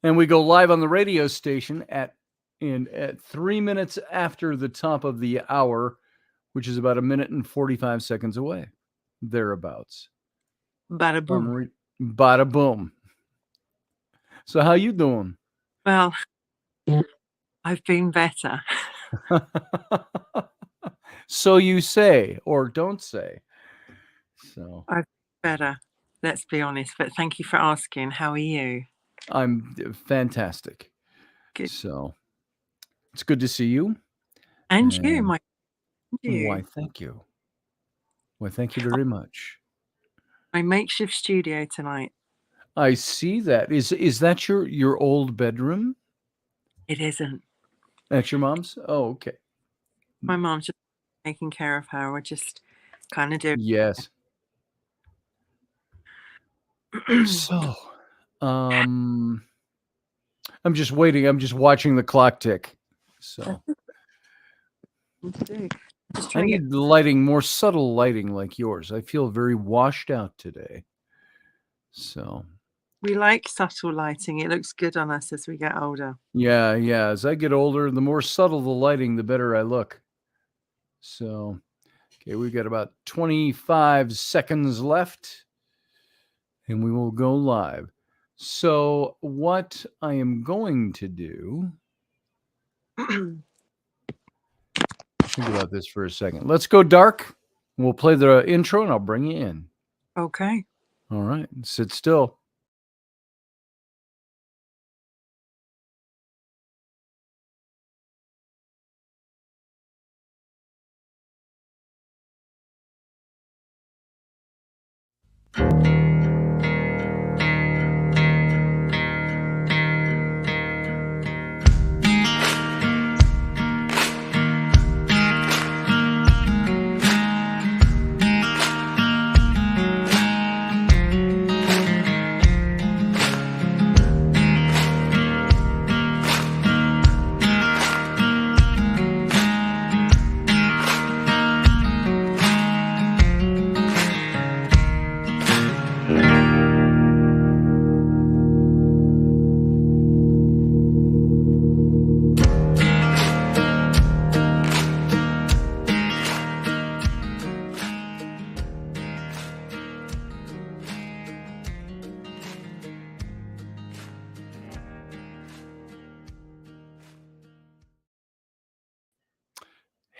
And we go live on the radio station at 3 minutes after the top of the hour, which is about a minute and 45 seconds away, thereabouts. Bada boom. Bada boom. So how you doing? Well, I've been better. So you say, or don't say. So I've been better, let's be honest. But thank you for asking. How are you? I'm fantastic. Good. So it's good to see you. And you, my Why, thank you. Why, thank you very much. My makeshift studio tonight. I see that. Is that your old bedroom? It isn't. That's your mom's? Oh, okay. My mom's just taking care of her. We're just kind of doing. Yes. So, I'm just waiting. I'm just watching the clock tick. So I need lighting, more subtle lighting like yours. I feel very washed out today. So we like subtle lighting. It looks good on us as we get older. Yeah. As I get older, the more subtle the lighting, the better I look. So, okay, we've got about 25 seconds left, and we will go live. So, what I am going to do. Think about this for a second. Let's go dark. We'll play the intro, and I'll bring you in. Okay. All right. Sit still.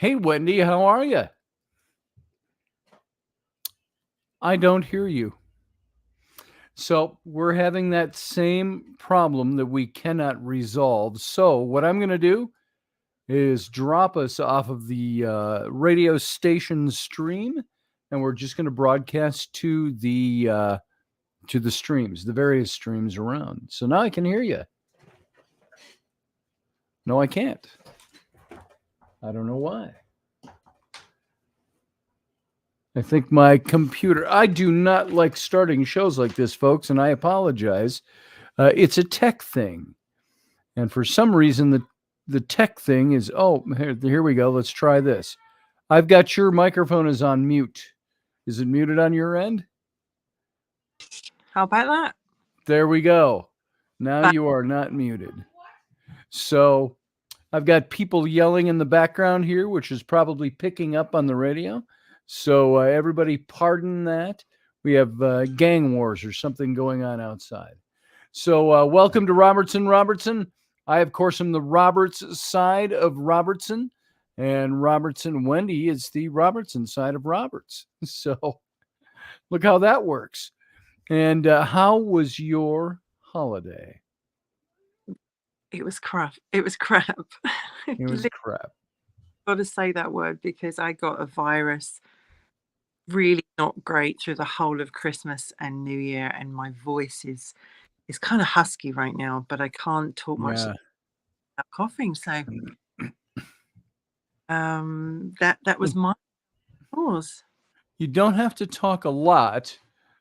Hey, Wendy, how are you? I don't hear you. So we're having that same problem that we cannot resolve. So what I'm going to do is drop us off of the radio station stream, and we're just going to broadcast to the streams, the various streams around. So now I can hear you. No, I can't. I don't know why. I think my computer. I do not like starting shows like this, folks, and I apologize. It's a tech thing, and for some reason, the tech thing is. Oh, here we go. Let's try this. I've got your microphone is on mute. Is it muted on your end? How about that? There we go. Now you are not muted. So I've got people yelling in the background here, which is probably picking up on the radio. So everybody pardon that. We have gang wars or something going on outside. So welcome to Robertson. I, of course, am the Roberts side of Robertson. And Robertson Wendy is the Robertson side of Roberts. So look how that works. And how was your holiday? It was crap. It was crap. It was crap. Got to say that word because I got a virus really not great through the whole of Christmas and New Year, and my voice is kind of husky right now, but I can't talk much without coughing. So that was my cause. You don't have to talk a lot,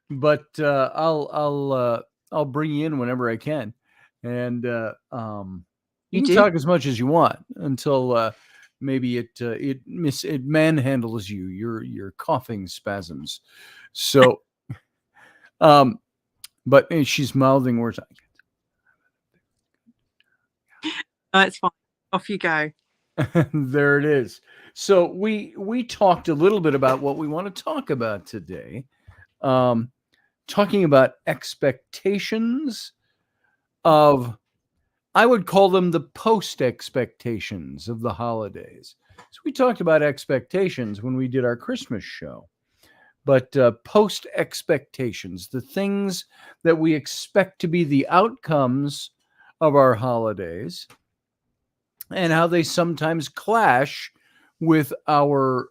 but I'll bring you in whenever I can, and you can talk as much as you want until maybe it manhandles you, your coughing spasms. So, but she's mouthing words. Oh, it's fine. Off you go. There it is. So we talked a little bit about what we want to talk about today. Um, Talking about expectations of, I would call them the post expectations of the holidays. So we talked about expectations when we did our Christmas show, but post expectations, the things that we expect to be the outcomes of our holidays, and how they sometimes clash with our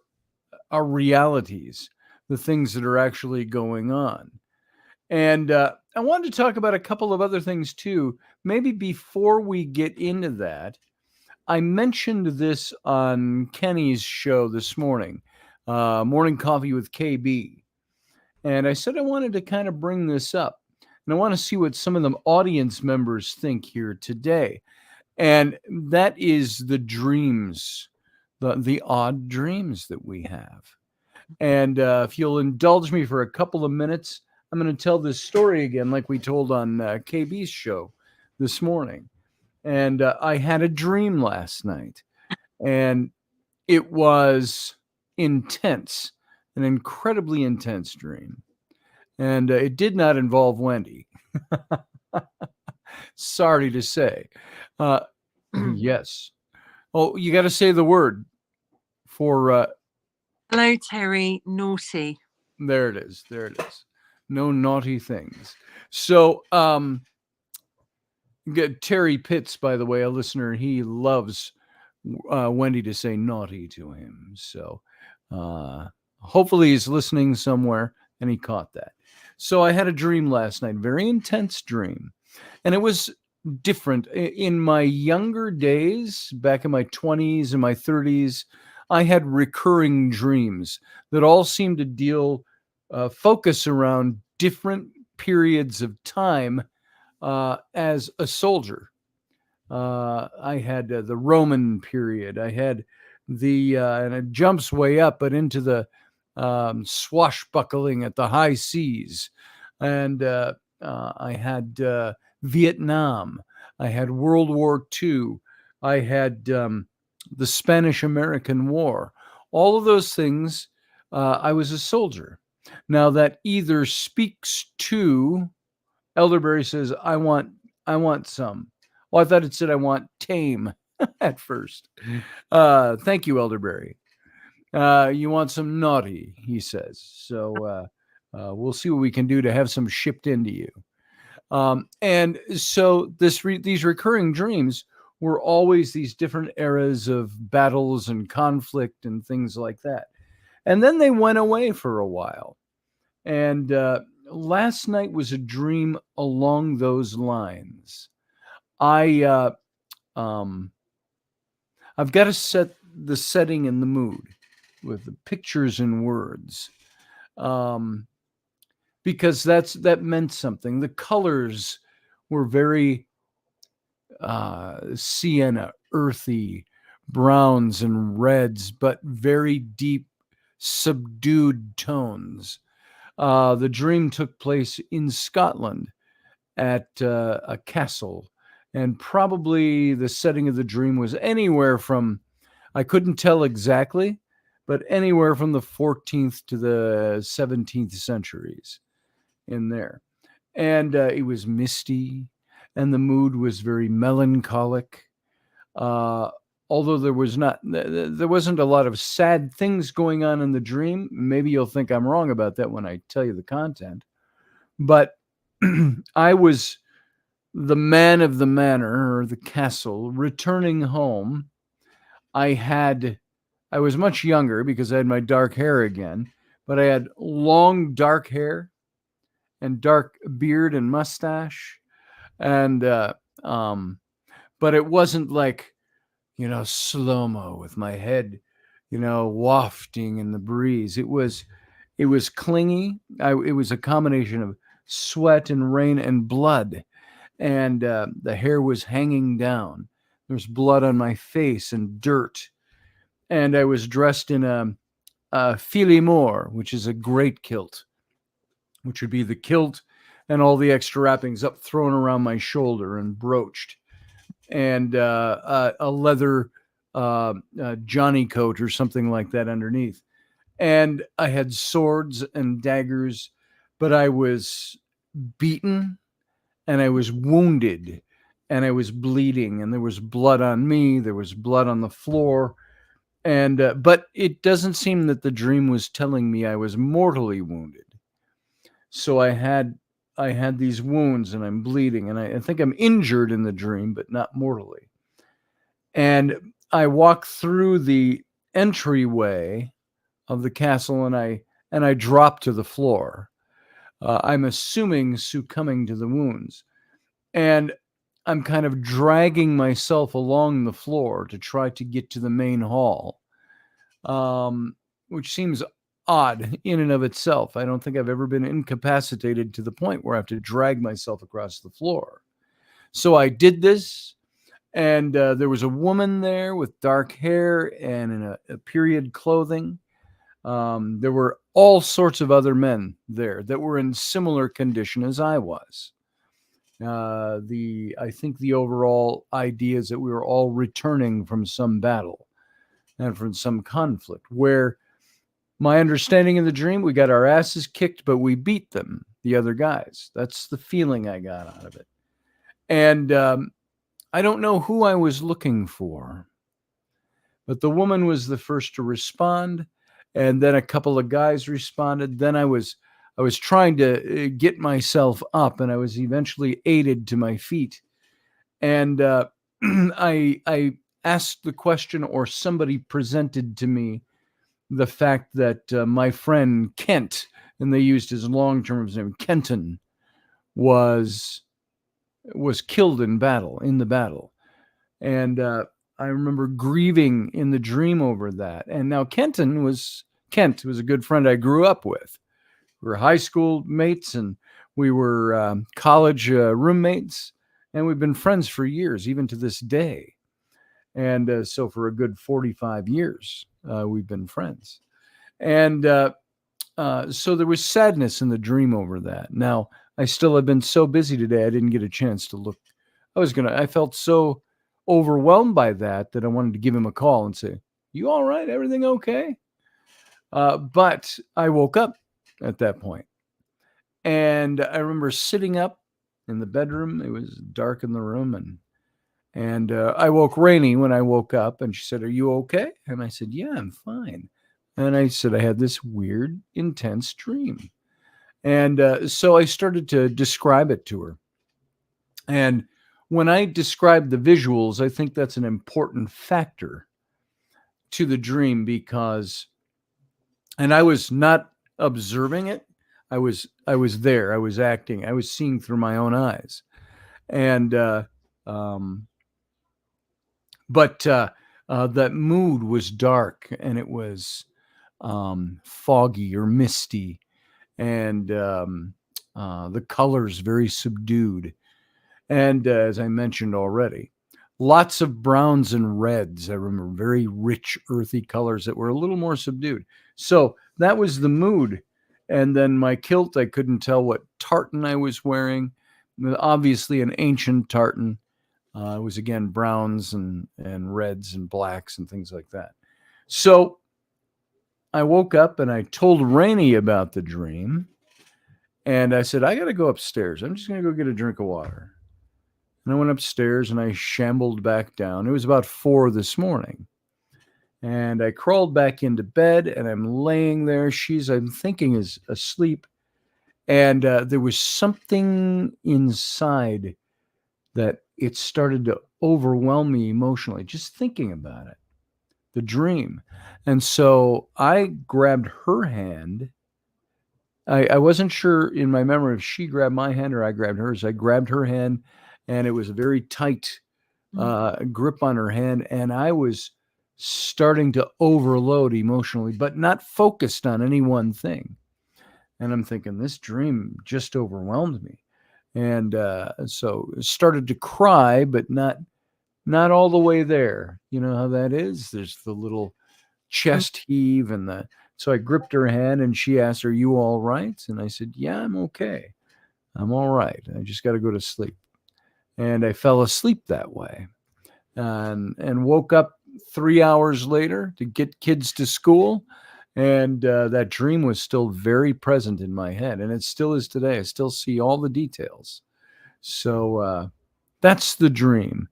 realities, the things that are actually going on. And I wanted to talk about a couple of other things too. Maybe before we get into that, I mentioned this on Kenny's show this morning, Morning Coffee with KB. And I said I wanted to kind of bring this up. And I want to see what some of the audience members think here today. And that is the dreams, the odd dreams that we have. And if you'll indulge me for a couple of minutes, I'm going to tell this story again, like we told on KB's show this morning. And I had a dream last night, and it was intense, an incredibly intense dream. And it did not involve Wendy. Sorry to say. Yes. Oh, you got to say the word for. Hello, Terry. Naughty. There it is. There it is. No naughty things. So, Terry Pitts, by the way, a listener, he loves Wendy to say naughty to him. So, hopefully he's listening somewhere and he caught that. So I had a dream last night, very intense dream. And it was different. In my younger days, back in my 20s and my 30s, I had recurring dreams that all seemed to focus around different periods of time as a soldier. I had the Roman period. I had and it jumps way up, but into the swashbuckling at the high seas. And I had Vietnam. I had World War II. I had the Spanish-American War. All of those things, I was a soldier. Now that either speaks to, Elderberry says, I want some. Well, I thought it said I want tame at first. Thank you, Elderberry. You want some naughty, he says. So we'll see what we can do to have some shipped into you. And so these recurring dreams were always these different eras of battles and conflict and things like that. And then they went away for a while. And last night was a dream along those lines. I've got to set the setting and the mood with the pictures and words, because that meant something. The colors were very sienna, earthy, browns and reds, but very deep, subdued tones. The dream took place in Scotland at a castle, and probably the setting of the dream was anywhere from, I couldn't tell exactly, but anywhere from the 14th to the 17th centuries in there. And it was misty, and the mood was very melancholic. Although there wasn't a lot of sad things going on in the dream. Maybe you'll think I'm wrong about that when I tell you the content. But I was the man of the manor, or the castle, returning home. I was much younger because I had my dark hair again, but I had long dark hair and dark beard and mustache. And, but it wasn't like, slow-mo with my head, wafting in the breeze. It was clingy. It was a combination of sweat and rain and blood. And the hair was hanging down. There's blood on my face and dirt. And I was dressed in a filimore, which is a great kilt, which would be the kilt and all the extra wrappings up thrown around my shoulder and broached. and a leather Johnny coat or something like that underneath. And I had swords and daggers, but I was beaten and I was wounded and I was bleeding and there was blood on me. There was blood on the floor. And, but it doesn't seem that the dream was telling me I was mortally wounded. So I had these wounds and I'm bleeding and I think I'm injured in the dream, but not mortally. And I walk through the entryway of the castle and I drop to the floor. I'm assuming succumbing to the wounds. And I'm kind of dragging myself along the floor to try to get to the main hall, which seems odd in and of itself. I don't think I've ever been incapacitated to the point where I have to drag myself across the floor. So I did this, and there was a woman there with dark hair and in a period clothing. There were all sorts of other men there that were in similar condition as I was. I think the overall idea is that we were all returning from some battle and from some conflict where my understanding of the dream, we got our asses kicked, but we beat them, the other guys. That's the feeling I got out of it. And I don't know who I was looking for, but the woman was the first to respond. And then a couple of guys responded. Then I was trying to get myself up, and I was eventually aided to my feet. And I asked the question, or somebody presented to me the fact that my friend Kent, and they used his long-term name, Kenton, was killed in the battle. And I remember grieving in the dream over that. And now Kent was a good friend I grew up with. We were high school mates and we were college roommates, and we've been friends for years, even to this day. And so for a good 45 years, we've been friends. And so there was sadness in the dream over that. Now, I still have been so busy today, I didn't get a chance to look. I felt so overwhelmed by that I wanted to give him a call and say, "You all right? Everything okay?" But I woke up at that point. And I remember sitting up in the bedroom. It was dark in the room, and I woke Rainey when I woke up, and she said, "Are you okay?" And I said, "Yeah, I'm fine." And I said, "I had this weird, intense dream." And so I started to describe it to her. And when I describe the visuals, I think that's an important factor to the dream because, and I was not observing it. I was there. I was acting. I was seeing through my own eyes. And but that mood was dark and it was foggy or misty, and the colors very subdued. And as I mentioned already, lots of browns and reds. I remember very rich, earthy colors that were a little more subdued. So that was the mood. And then my kilt, I couldn't tell what tartan I was wearing. Obviously, an ancient tartan. It was again browns and reds and blacks and things like that. So I woke up and I told Rainey about the dream. And I said, "I got to go upstairs. I'm just going to go get a drink of water." And I went upstairs and I shambled back down. It was about 4 this morning. And I crawled back into bed and I'm laying there. I'm thinking, is asleep. And there was something inside that it started to overwhelm me emotionally, just thinking about it, the dream. And so I grabbed her hand. I wasn't sure in my memory if she grabbed my hand or I grabbed hers. I grabbed her hand, and it was a very tight grip on her hand. And I was starting to overload emotionally, but not focused on any one thing. And I'm thinking, this dream just overwhelmed me. And so started to cry, but not all the way there. You know how that is? There's the little chest heave so I gripped her hand and she asked, "Are you all right?" And I said, "Yeah, I'm okay. I'm all right. I just got to go to sleep." And I fell asleep that way. and woke up 3 hours later to get kids to school. And that dream was still very present in my head, and it still is today. I still see all the details. So that's the dream.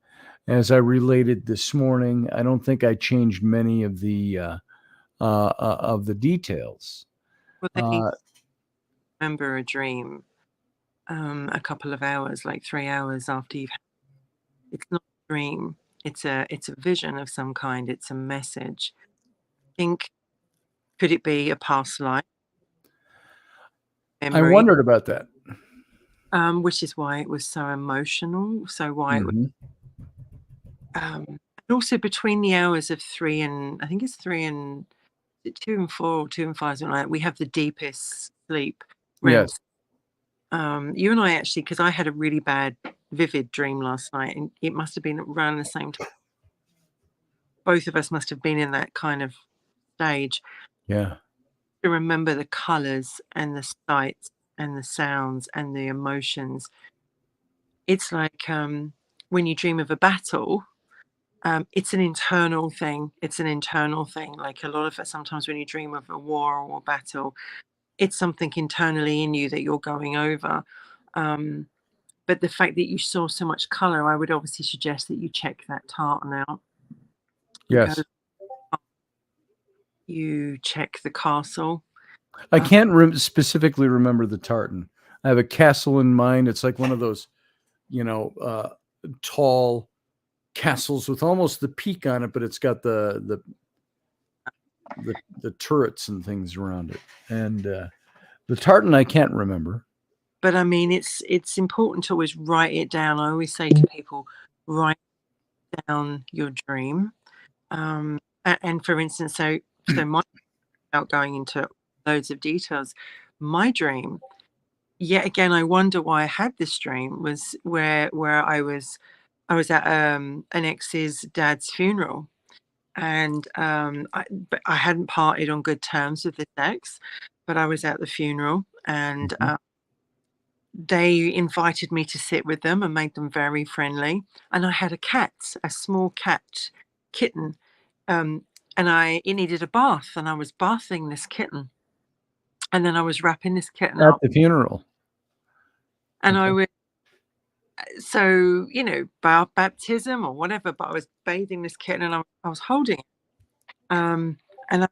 As I related this morning, I don't think I changed many of the details. Well, then you remember a dream a couple of hours, like 3 hours after you've had it's not a dream. It's a vision of some kind. It's a message. Think, could it be a past life I memory? wondered about that. Which is why it was so emotional. So why it was. Mhm. And also between the hours of 3 and I think it's 3 and 2 and 4 or 2 and 5, something like that, we have the deepest sleep, REM. Yes. You and I actually, because I had a really bad, vivid dream last night, and it must have been around the same time. Both of us must have been in that kind of stage Yeah. to remember the colours and the sights and the sounds and the emotions. It's like when you dream of a battle, it's an internal thing. It's an internal thing. Like a lot of it, sometimes when you dream of a war or a battle, it's something internally in you that you're going over. But the fact that you saw so much color, I would obviously suggest that you check that tartan out. Go, Yes. you check the castle. I can't specifically remember the tartan. I have a castle in mind. It's like one of those, tall castles with almost the peak on it, but it's got the turrets and things around it. And the tartan I can't remember. But I mean, it's important to always write it down. I always say to people, write down your dream. And for instance, so my without going into loads of details, my dream, yet again, I wonder why I had this dream, was where I was at an ex's dad's funeral, and but I hadn't parted on good terms with this ex, but I was at the funeral, and Mhm. they invited me to sit with them and made them very friendly. And I had a cat, a small cat kitten, um, and it needed a bath, and I was bathing this kitten, and then I was wrapping this kitten At up, the funeral. and I Okay. was so baptism or whatever, but I was bathing this kitten, and I was holding it, and I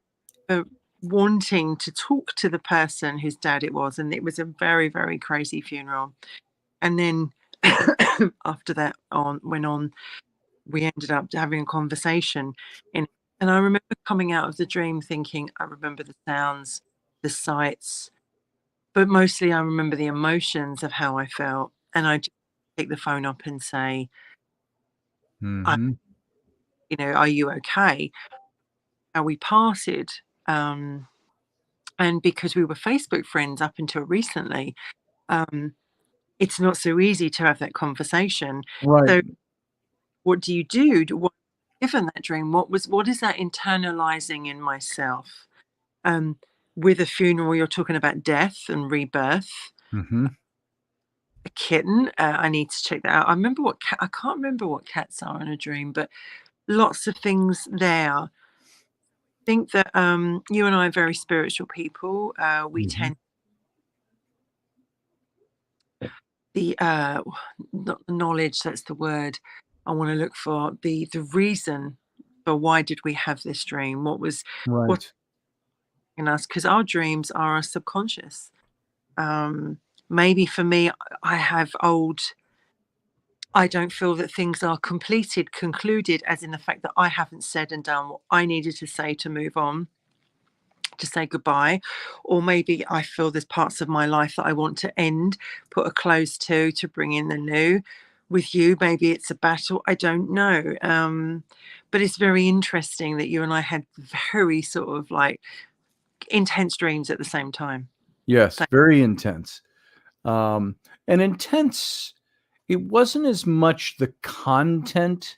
remember wanting to talk to the person whose dad it was, and it was a very, very crazy funeral. And then after that went on, we ended up having a conversation and I remember coming out of the dream thinking, I remember the sounds, the sights, but mostly I remember the emotions of how I felt. And I just pick the phone up and say, Mhm. are you okay? And we parted. And because we were Facebook friends up until recently, um, it's not so easy to have that conversation. Right. So what do you do? What, given that dream, what is that internalizing in myself? Um, with a funeral, you're talking about death and rebirth. Mhm. A kitten, I need to check that out. I can't remember what cats are in a dream, but lots of things there. I think that you and I are very spiritual people. We Mhm. tend the not the knowledge, that's the word I want to look for, the reason for why did we have this dream? What Right. in us? Because our dreams are our subconscious. Um, maybe for me, I have old. I don't feel that things are concluded, as in the fact that I haven't said and done what I needed to say to move on, to say goodbye. Or maybe I feel there's parts of my life that I want to end, put a close to bring in the new. With you, maybe it's a battle. I don't know. But it's very interesting that you and I had very sort of like intense dreams at the same time. Yes, So, very intense. Um, and intense, it wasn't as much the content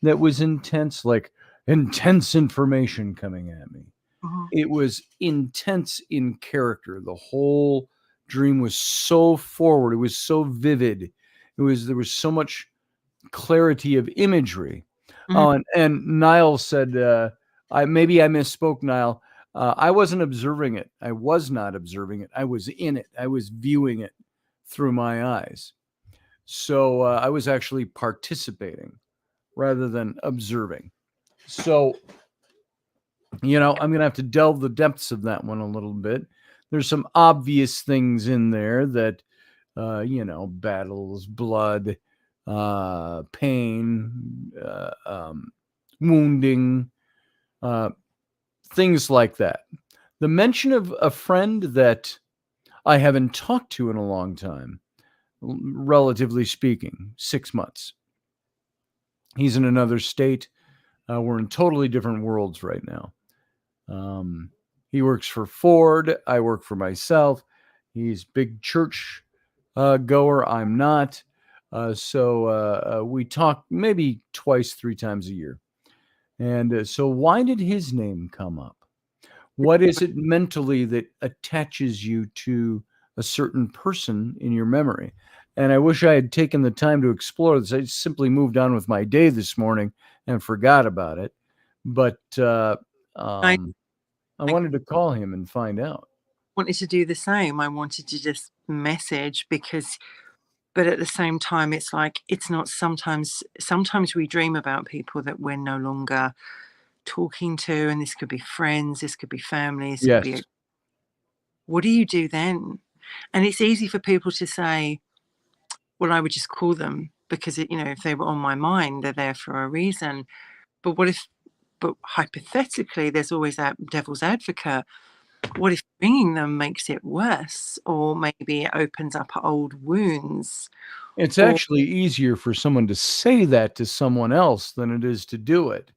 that was intense, like intense information coming at me. mhm. It was intense in character. The whole dream was so forward. It was so vivid. There was so much clarity of imagery. Mhm. Oh, and Niall said, maybe I misspoke, Niall. I wasn't observing it. I was not observing it. I was in it. I was viewing it through my eyes. So I was actually participating rather than observing. So, I'm going to have to delve the depths of that one a little bit. There's some obvious things in there that, battles, blood, pain, wounding, uh, things like that. The mention of a friend that I haven't talked to in a long time, relatively speaking, 6 months. He's in another state. We're in totally different worlds right now. He works for Ford. I work for myself. He's big church goer. I'm not. So we talk maybe twice, 3 times a year. And so why did his name come up? What is it mentally that attaches you to a certain person in your memory? And I wish I had taken the time to explore this. I simply moved on with my day this morning and forgot about it. But I I I wanted to call him and find out. wanted to do the same. I wanted to just message because but at the same time, it's like it's not sometimes we dream about people that we're no longer talking to, and this could be friends, this could be family, this could Yes, be a what do you do then? And it's easy for people to say, "Well, I would just call them because if they were on my mind, they're there for a reason." But what if but hypothetically, there's always that devil's advocate. What if ringing them makes it worse? Or maybe it opens up old wounds? it's Or actually easier for someone to say that to someone else than it is to do it.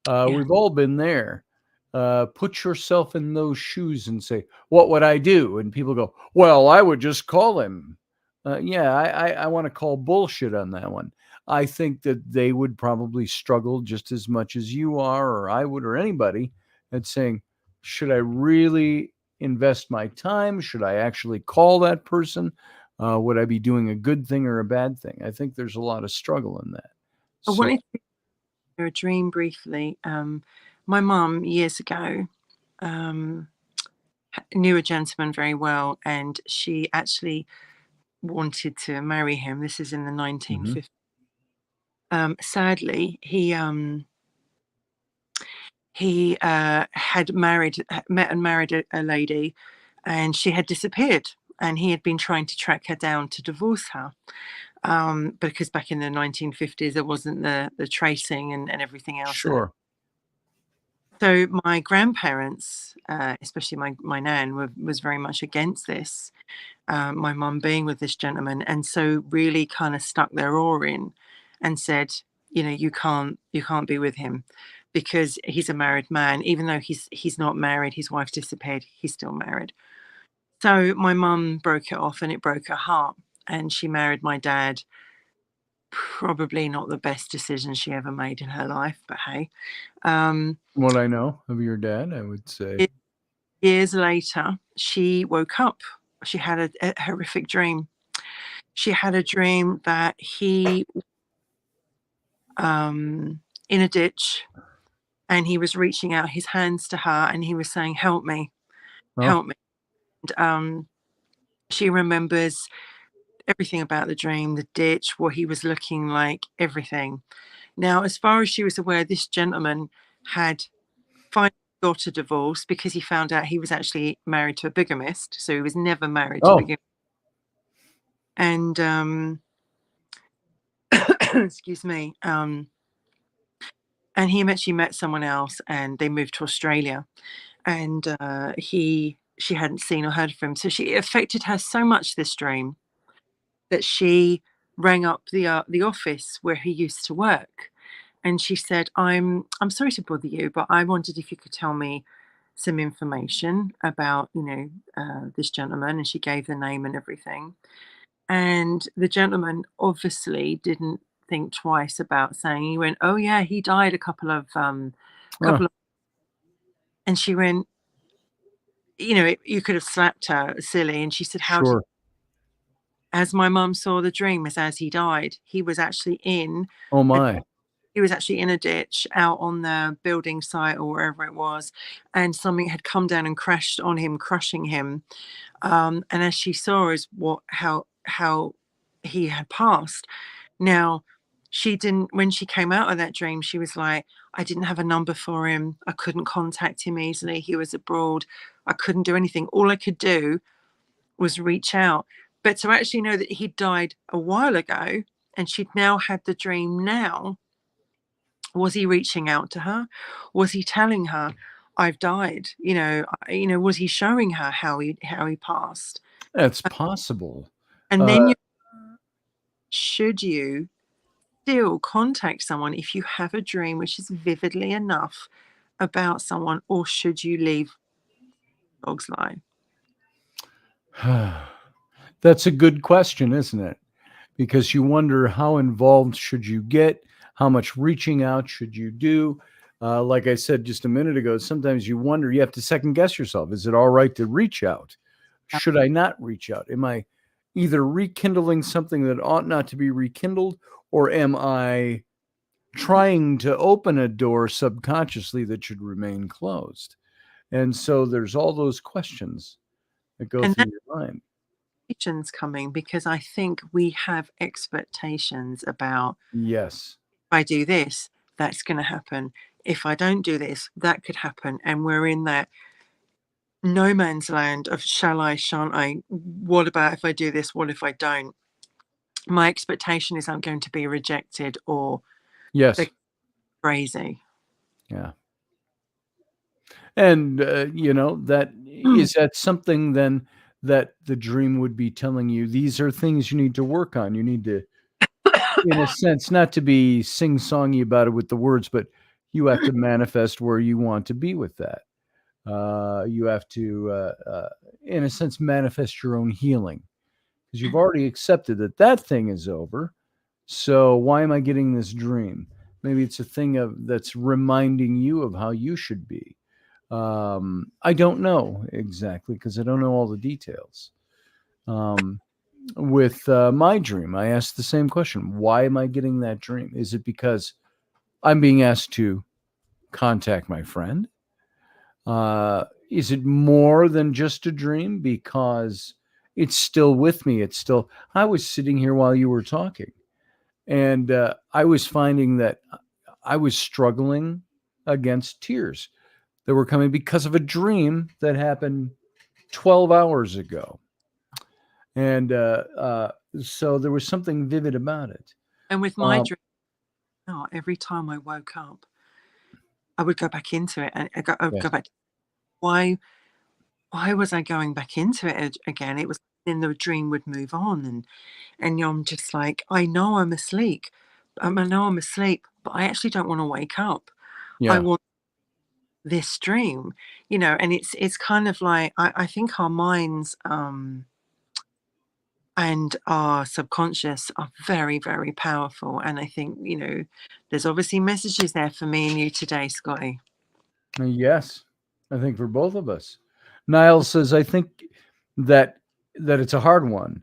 yeah. We've all been there. Put yourself in those shoes and say, "What would I do?" And people go, "Well, I would just call him." Yeah, I want to call bullshit on that one. I think that they would probably struggle just as much as you are, or I would, or anybody, at saying, "Should I really invest my time? Should I actually call that person? Would I be doing a good thing or a bad thing?" I think there's a lot of struggle in that. I So, wanted to share a dream briefly. My mum, years ago, um, knew a gentleman very well, and she actually wanted to marry him. This is in the mhm. 1950s. Sadly, he had met and married a lady, and she had disappeared. And he had been trying to track her down to divorce her, because back in the 1950s there wasn't the tracing and everything else that. Sure. So my grandparents, especially my nan, was very much against this. My mum being with this gentleman, and so really kind of stuck their oar in, and said, you can't be with him, because he's a married man. Even though he's not married, his wife disappeared. He's still married. So my mum broke it off, and it broke her heart. And she married my dad. Probably not the best decision she ever made in her life, but hey. Um, What I know of your dad, I would say. Years later, she woke up. She had a horrific dream. She had a dream that he in a ditch, and he was reaching out his hands to her, and he was saying, "Help me, Oh, help me." And, she remembers everything about the dream, the ditch, what he was looking like, everything. Now, as far as she was aware, this gentleman had finally got a divorce because he found out he was actually married to a bigamist, so he was never married to oh, begin. And excuse me. And he actually met someone else, and they moved to Australia. And she hadn't seen or heard from him, so it affected her so much, this dream, that she rang up the office where he used to work, and she said, I'm sorry to bother you, but I wondered if you could tell me some information about this gentleman. And she gave the name and everything. And the gentleman obviously didn't think twice about saying. He went, "Oh yeah, he died a oh, couple of," and she went, you could have slapped her silly. And she said, "How did?" sure. As my mum saw the dream, as he died, he was actually in Oh a my. he was actually in a ditch out on the building site or wherever it was, and something had come down and crashed on him, crushing him. And as she saw is how he had passed. Now, she didn't, when she came out of that dream, she was like, I didn't have a number for him. I couldn't contact him easily. He was abroad. I couldn't do anything. All I could do was reach out. But to actually know that he died a while ago and she'd now had the dream now, was he reaching out to her? Was he telling her, I've died? Was he showing her how he passed? That's possible. And then should you still contact someone if you have a dream which is vividly enough about someone, or should you leave dog's lie? That's a good question, isn't it? Because you wonder, how involved should you get? How much reaching out should you do? Like I said just a minute ago, sometimes you wonder, you have to second guess yourself. Is it all right to reach out? Should I not reach out? Am I either rekindling something that ought not to be rekindled, or am I trying to open a door subconsciously that should remain closed? And so there's all those questions that go And through your mind. expectations coming, because I think we have expectations about, Yes. if I do this, that's going to happen. If I don't do this, that could happen. And we're in that no man's land of shall I, shan't I? What about if I do this? What if I don't? My expectation is I'm going to be rejected, or Yes. they're crazy. Yeah. And, that is that something then that the dream would be telling you, these are things you need to work on. You need to, in a sense, not to be sing-songy about it with the words, but you have to manifest where you want to be with that. You have to, in a sense, manifest your own healing, because you've already accepted that that thing is over. So why am I getting this dream? Maybe it's a thing that's reminding you of how you should be. I don't know exactly, because I don't know all the details. With my dream, I asked the same question. Why am I getting that dream? Is it because I'm being asked to contact my friend? Is it more than just a dream, because it's still with me? I was sitting here while you were talking, and I was finding that I was struggling against tears that were coming because of a dream that happened 12 hours ago. And so there was something vivid about it. And with my dream, every time I woke up, I would go back into it, and I would Yes. go back. Why was I going back into it again? It was, then the dream would move on, and I'm just like, I know I'm asleep. I know I'm asleep, but I actually don't want to wake up. I Yeah. want this dream, and it's kind of like, I think our minds and our subconscious are very, very powerful. And I think, there's obviously messages there for me and you today, Scotty. Yes. I think for both of us. Niles says, I think that it's a hard one.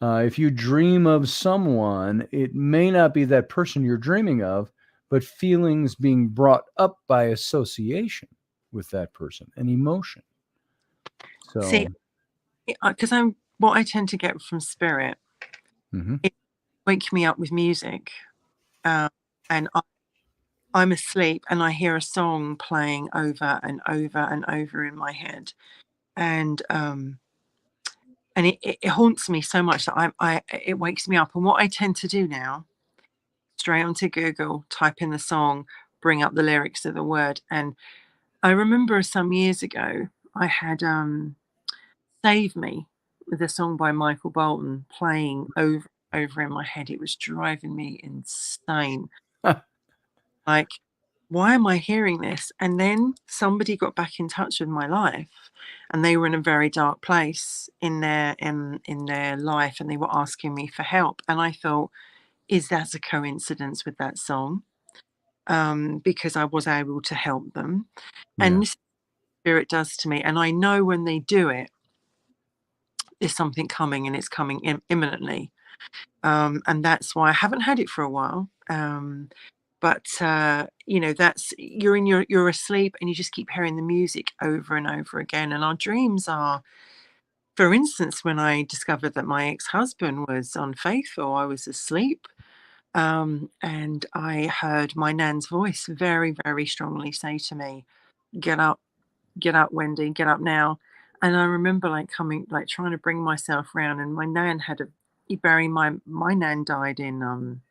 If you dream of someone, it may not be that person you're dreaming of, but feelings being brought up by association with that person and emotion. See, So, because what I tend to get from spirit, mhm. it wake me up with music, and I'm asleep and I hear a song playing over and over and over in my head, and it haunts me so much that it wakes me up. And what I tend to do now, straight onto Google, type in the song, bring up the lyrics of the word. And I remember some years ago, I had Save Me, with a song by Michael Bolton, playing over in my head. It was driving me insane. Like, why am I hearing this? And then somebody got back in touch with my life, and they were in a very dark place in their life, and they were asking me for help. And I thought, is that a coincidence with that song? Because I was able to help them. Yeah. And this spirit does to me. And I know when they do it, there's something coming, and it's coming imminently. And that's why I haven't had it for a while. But that's you're asleep and you just keep hearing the music over and over again. And our dreams are, for instance, when I discovered that my ex-husband was unfaithful, I was asleep, and I heard my nan's voice very, very strongly say to me, "Get up, Wendy, get up now." And I remember trying to bring myself round, and my nan had a bury my nan died in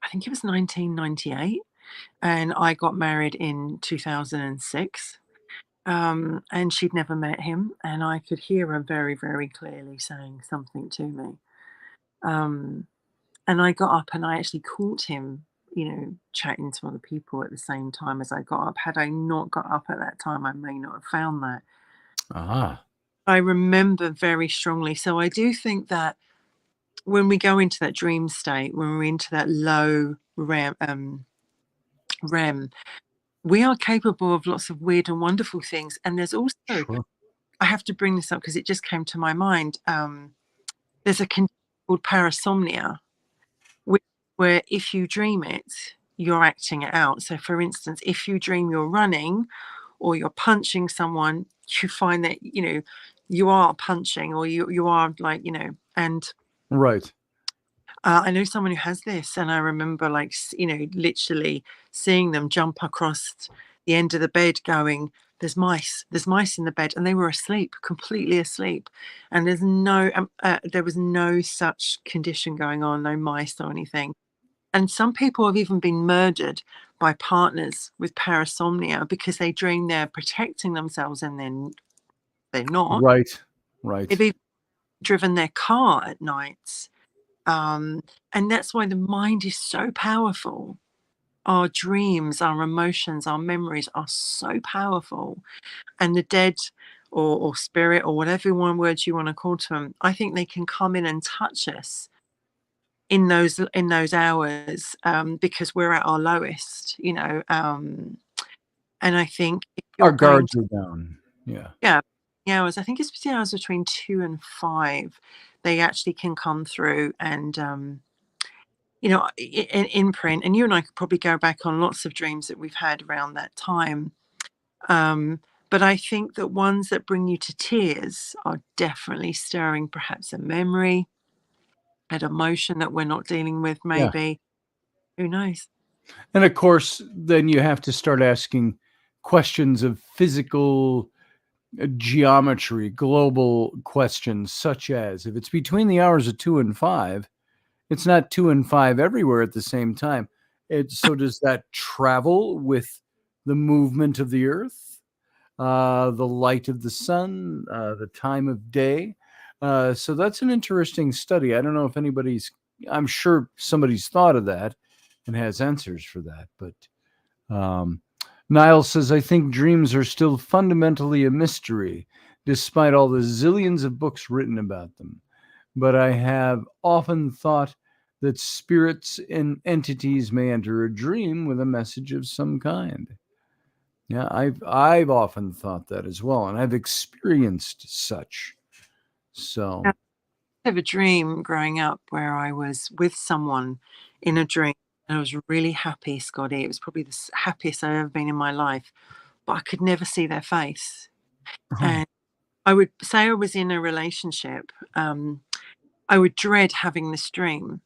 I think it was 1998, and I got married in 2006. And she'd never met him, and I could hear her very, very clearly saying something to me. Um, and I got up and I actually caught him, chatting to other people at the same time as I got up. Had I not got up at that time, I may not have found that. Ah, I remember very strongly. So I do think that when we go into that dream state, when we're into that low REM, we are capable of lots of weird and wonderful things. And there's also, sure. I have to bring this up because it just came to my mind. There's a condition called parasomnia, where if you dream it, you're acting it out. So, for instance, if you dream you're running or you're punching someone, you find that you are punching, or you are and Right. I know someone who has this, and I remember literally seeing them jump across the end of the bed, going, there's mice in the bed," and they were asleep, completely asleep, and there was no such condition going on, no mice or anything. And some people have even been murdered by partners with parasomnia because they dream they're protecting themselves, and then they're not. Right. Right. They've even driven their car at night. And that's why the mind is so powerful. Our dreams, our emotions, our memories are so powerful. And the dead, or spirit, or whatever one word you want to call to them, I think they can come in and touch us in those hours, because we're at our lowest. And I think if Our you're going guards are down. Yeah. yeah, hours, I think it's the hours between 2 and 5, they actually can come through and imprint. And you and I could probably go back on lots of dreams that we've had around that time. But I think that ones that bring you to tears are definitely stirring perhaps a memory, an emotion that we're not dealing with, Yeah. maybe. Who knows? And of course, then you have to start asking questions of physical geometry, global questions, such as if it's between the hours of 2 and 5, it's not 2 and 5 everywhere at the same time. So does that travel with the movement of the earth, the light of the sun, the time of day? So that's an interesting study. I don't know if I'm sure somebody's thought of that and has answers for that. But um, Niall says, I think dreams are still fundamentally a mystery, despite all the zillions of books written about them. But I have often thought that spirits and entities may enter a dream with a message of some kind. Yeah, I've often thought that as well, and I've experienced such. So, I have a dream growing up where I was with someone in a dream, and I was really happy, Scotty. It was probably the happiest I've ever been in my life, but I could never see their face. oh, And I would say I was in a relationship. I would dread having this dream,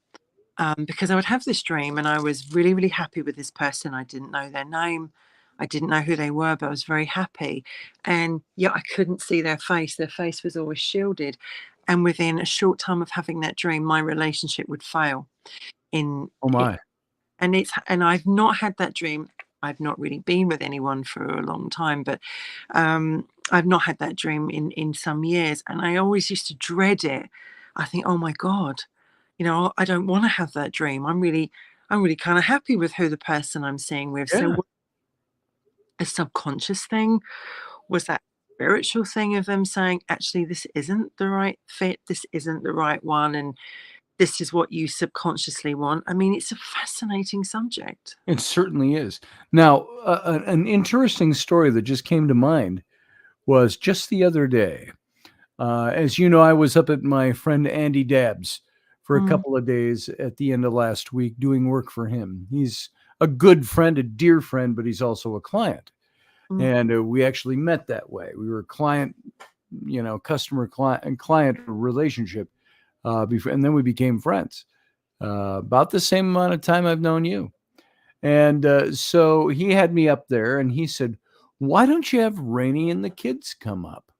because I would have this dream and I was really, really happy with this person. I didn't know their name. I didn't know who they were, but I was very happy. And yet I couldn't see their face. Their face was always shielded. And within a short time of having that dream, my relationship would fail. In oh it, my, and I've not had that dream. I've not really been with anyone for a long time, but I've not had that dream in some years. And I always used to dread it. I think, oh my God, I don't want to have that dream. I'm really kind of happy with who the person I'm seeing with. So yeah, was it a subconscious thing? Was that a spiritual thing of them saying, actually, this isn't the right fit, this isn't the right one, and this is what you subconsciously want? I mean, it's a fascinating subject. it certainly is. Now, an interesting story that just came to mind was just the other day. As you know, I was up at my friend Andy Dabbs for a Mm. couple of days at the end of last week doing work for him. He's a good friend, a dear friend, but he's also a client. Mm. And we actually met that way. We were client, customer client relationship before, and then we became friends. About the same amount of time I've known you. And so he had me up there and he said, "Why don't you have Rainey and the kids come up?"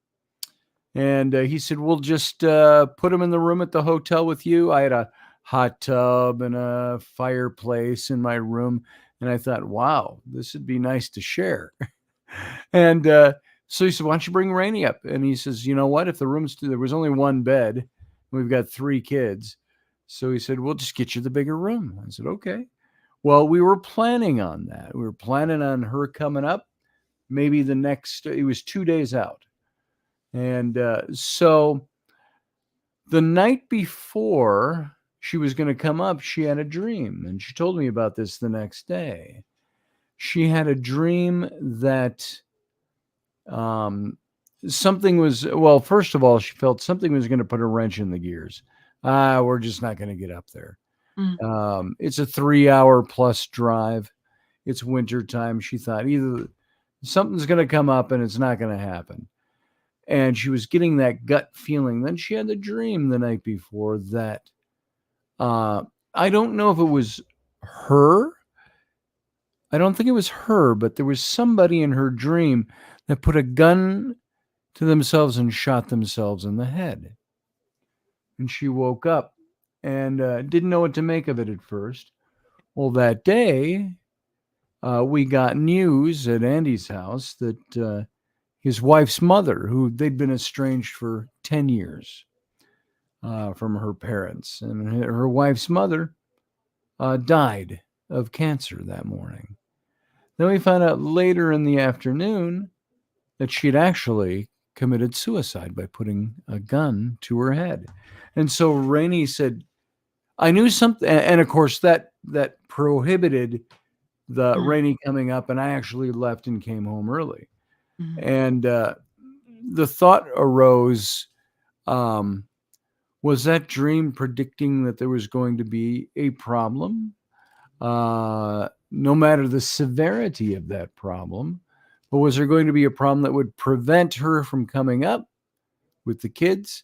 And he said, "We'll just put them in the room at the hotel with you." I had a hot tub and a fireplace in my room. And I thought, wow, this would be nice to share. And so he said, "Why don't you bring Rainey up?" And he says, "You know what? If there was only one bed, we've got 3 kids." So he said, "We'll just get you the bigger room." I said, "Okay." Well, we were planning on that. We were planning on her coming up maybe it was 2 days out. And so the night before she was going to come up, she had a dream. And she told me about this the next day. She had a dream that um, something was, well, first of all, she felt something was going to put a wrench in the gears. We're just not going to get up there. Mm. It's a 3-hour plus drive. It's winter time. She thought either something's going to come up and it's not going to happen. And she was getting that gut feeling. Then she had the dream the night before that I don't know if it was her. I don't think it was her, but there was somebody in her dream that put a gun to themselves and shot themselves in the head. And she woke up and didn't know what to make of it at first. Well, that day, we got news at Andy's house that his wife's mother, who they'd been estranged for 10 years from her parents, and her wife's mother died of cancer that morning. Then we found out later in the afternoon that she'd actually committed suicide by putting a gun to her head. And so Rainey said, I knew something, and of course that prohibited the Mm. Rainey coming up, and I actually left and came home early. Mm. And the thought arose, um, was that dream predicting that there was going to be a problem? No matter the severity of that problem, but was there going to be a problem that would prevent her from coming up with the kids?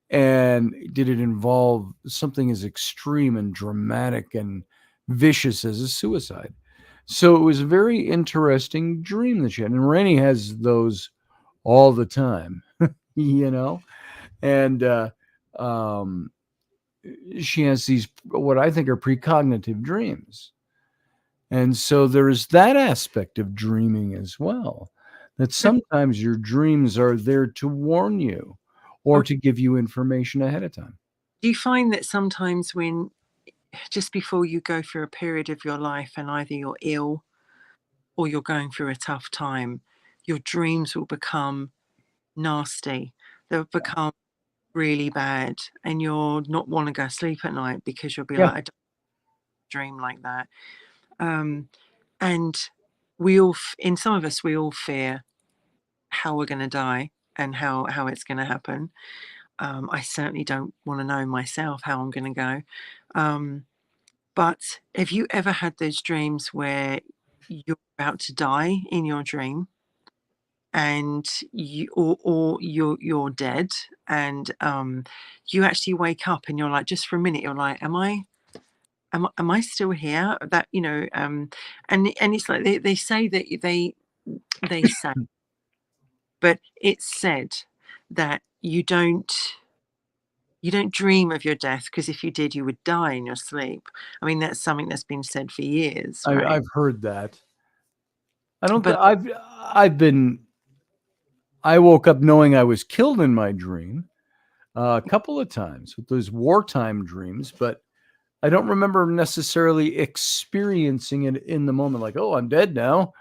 And did it involve something as extreme and dramatic and vicious as a suicide? So it was a very interesting dream that she had. And Rainey has those all the time, you know? And um, she has these, what I think are precognitive dreams. And so there's that aspect of dreaming as well, that sometimes your dreams are there to warn you or Or to give you information ahead of time. do you find that sometimes when just before you go through a period of your life and either you're ill or you're going through a tough time, your dreams will become nasty. They'll become really bad, and you'll not want to go to sleep at night because you'll be Yeah. like, I don't dream like that. Um, and we all, in some of us, we all fear how we're going to die and how it's going to happen. I certainly don't want to know myself how I'm going to go. Um, but have you ever had those dreams where you're about to die in your dream and you're dead and you actually wake up and you're like, just for a minute, you're like, am I still here? That, and it's like they say that they say, but it's said that you don't dream of your death because if you did, you would die in your sleep. I mean, that's something that's been said for years, right? I've heard that. I don't. But I've been. I woke up knowing I was killed in my dream a couple of times with those wartime dreams, but I don't remember necessarily experiencing it in the moment. Like, oh, I'm dead now.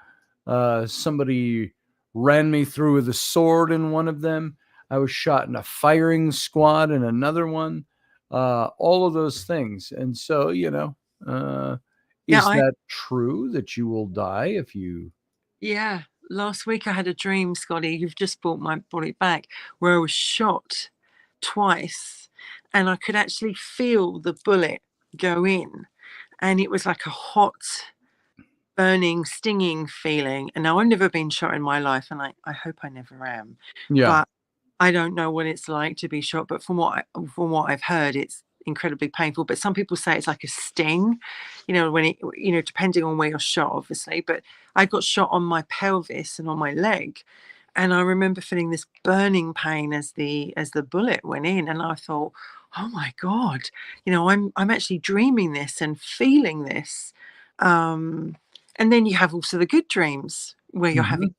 Somebody ran me through with a sword in one of them. I was shot in a firing squad in another one. All of those things. And so, uh, yeah, is that true that you will die if you? yeah. Last week I had a dream, Scotty. You've just brought it back, where I was shot twice, and I could actually feel the bullet go in, and it was like a hot, burning, stinging feeling. And now I've never been shot in my life, and I hope I never am, Yeah. but I don't know what it's like to be shot. But from what I've heard, it's incredibly painful. But some people say it's like a sting, when it, depending on where you're shot, obviously. But I got shot on my pelvis and on my leg, and I remember feeling this burning pain as the bullet went in, and I thought, oh my God, I'm actually dreaming this and feeling this. And then you have also the good dreams where you're having,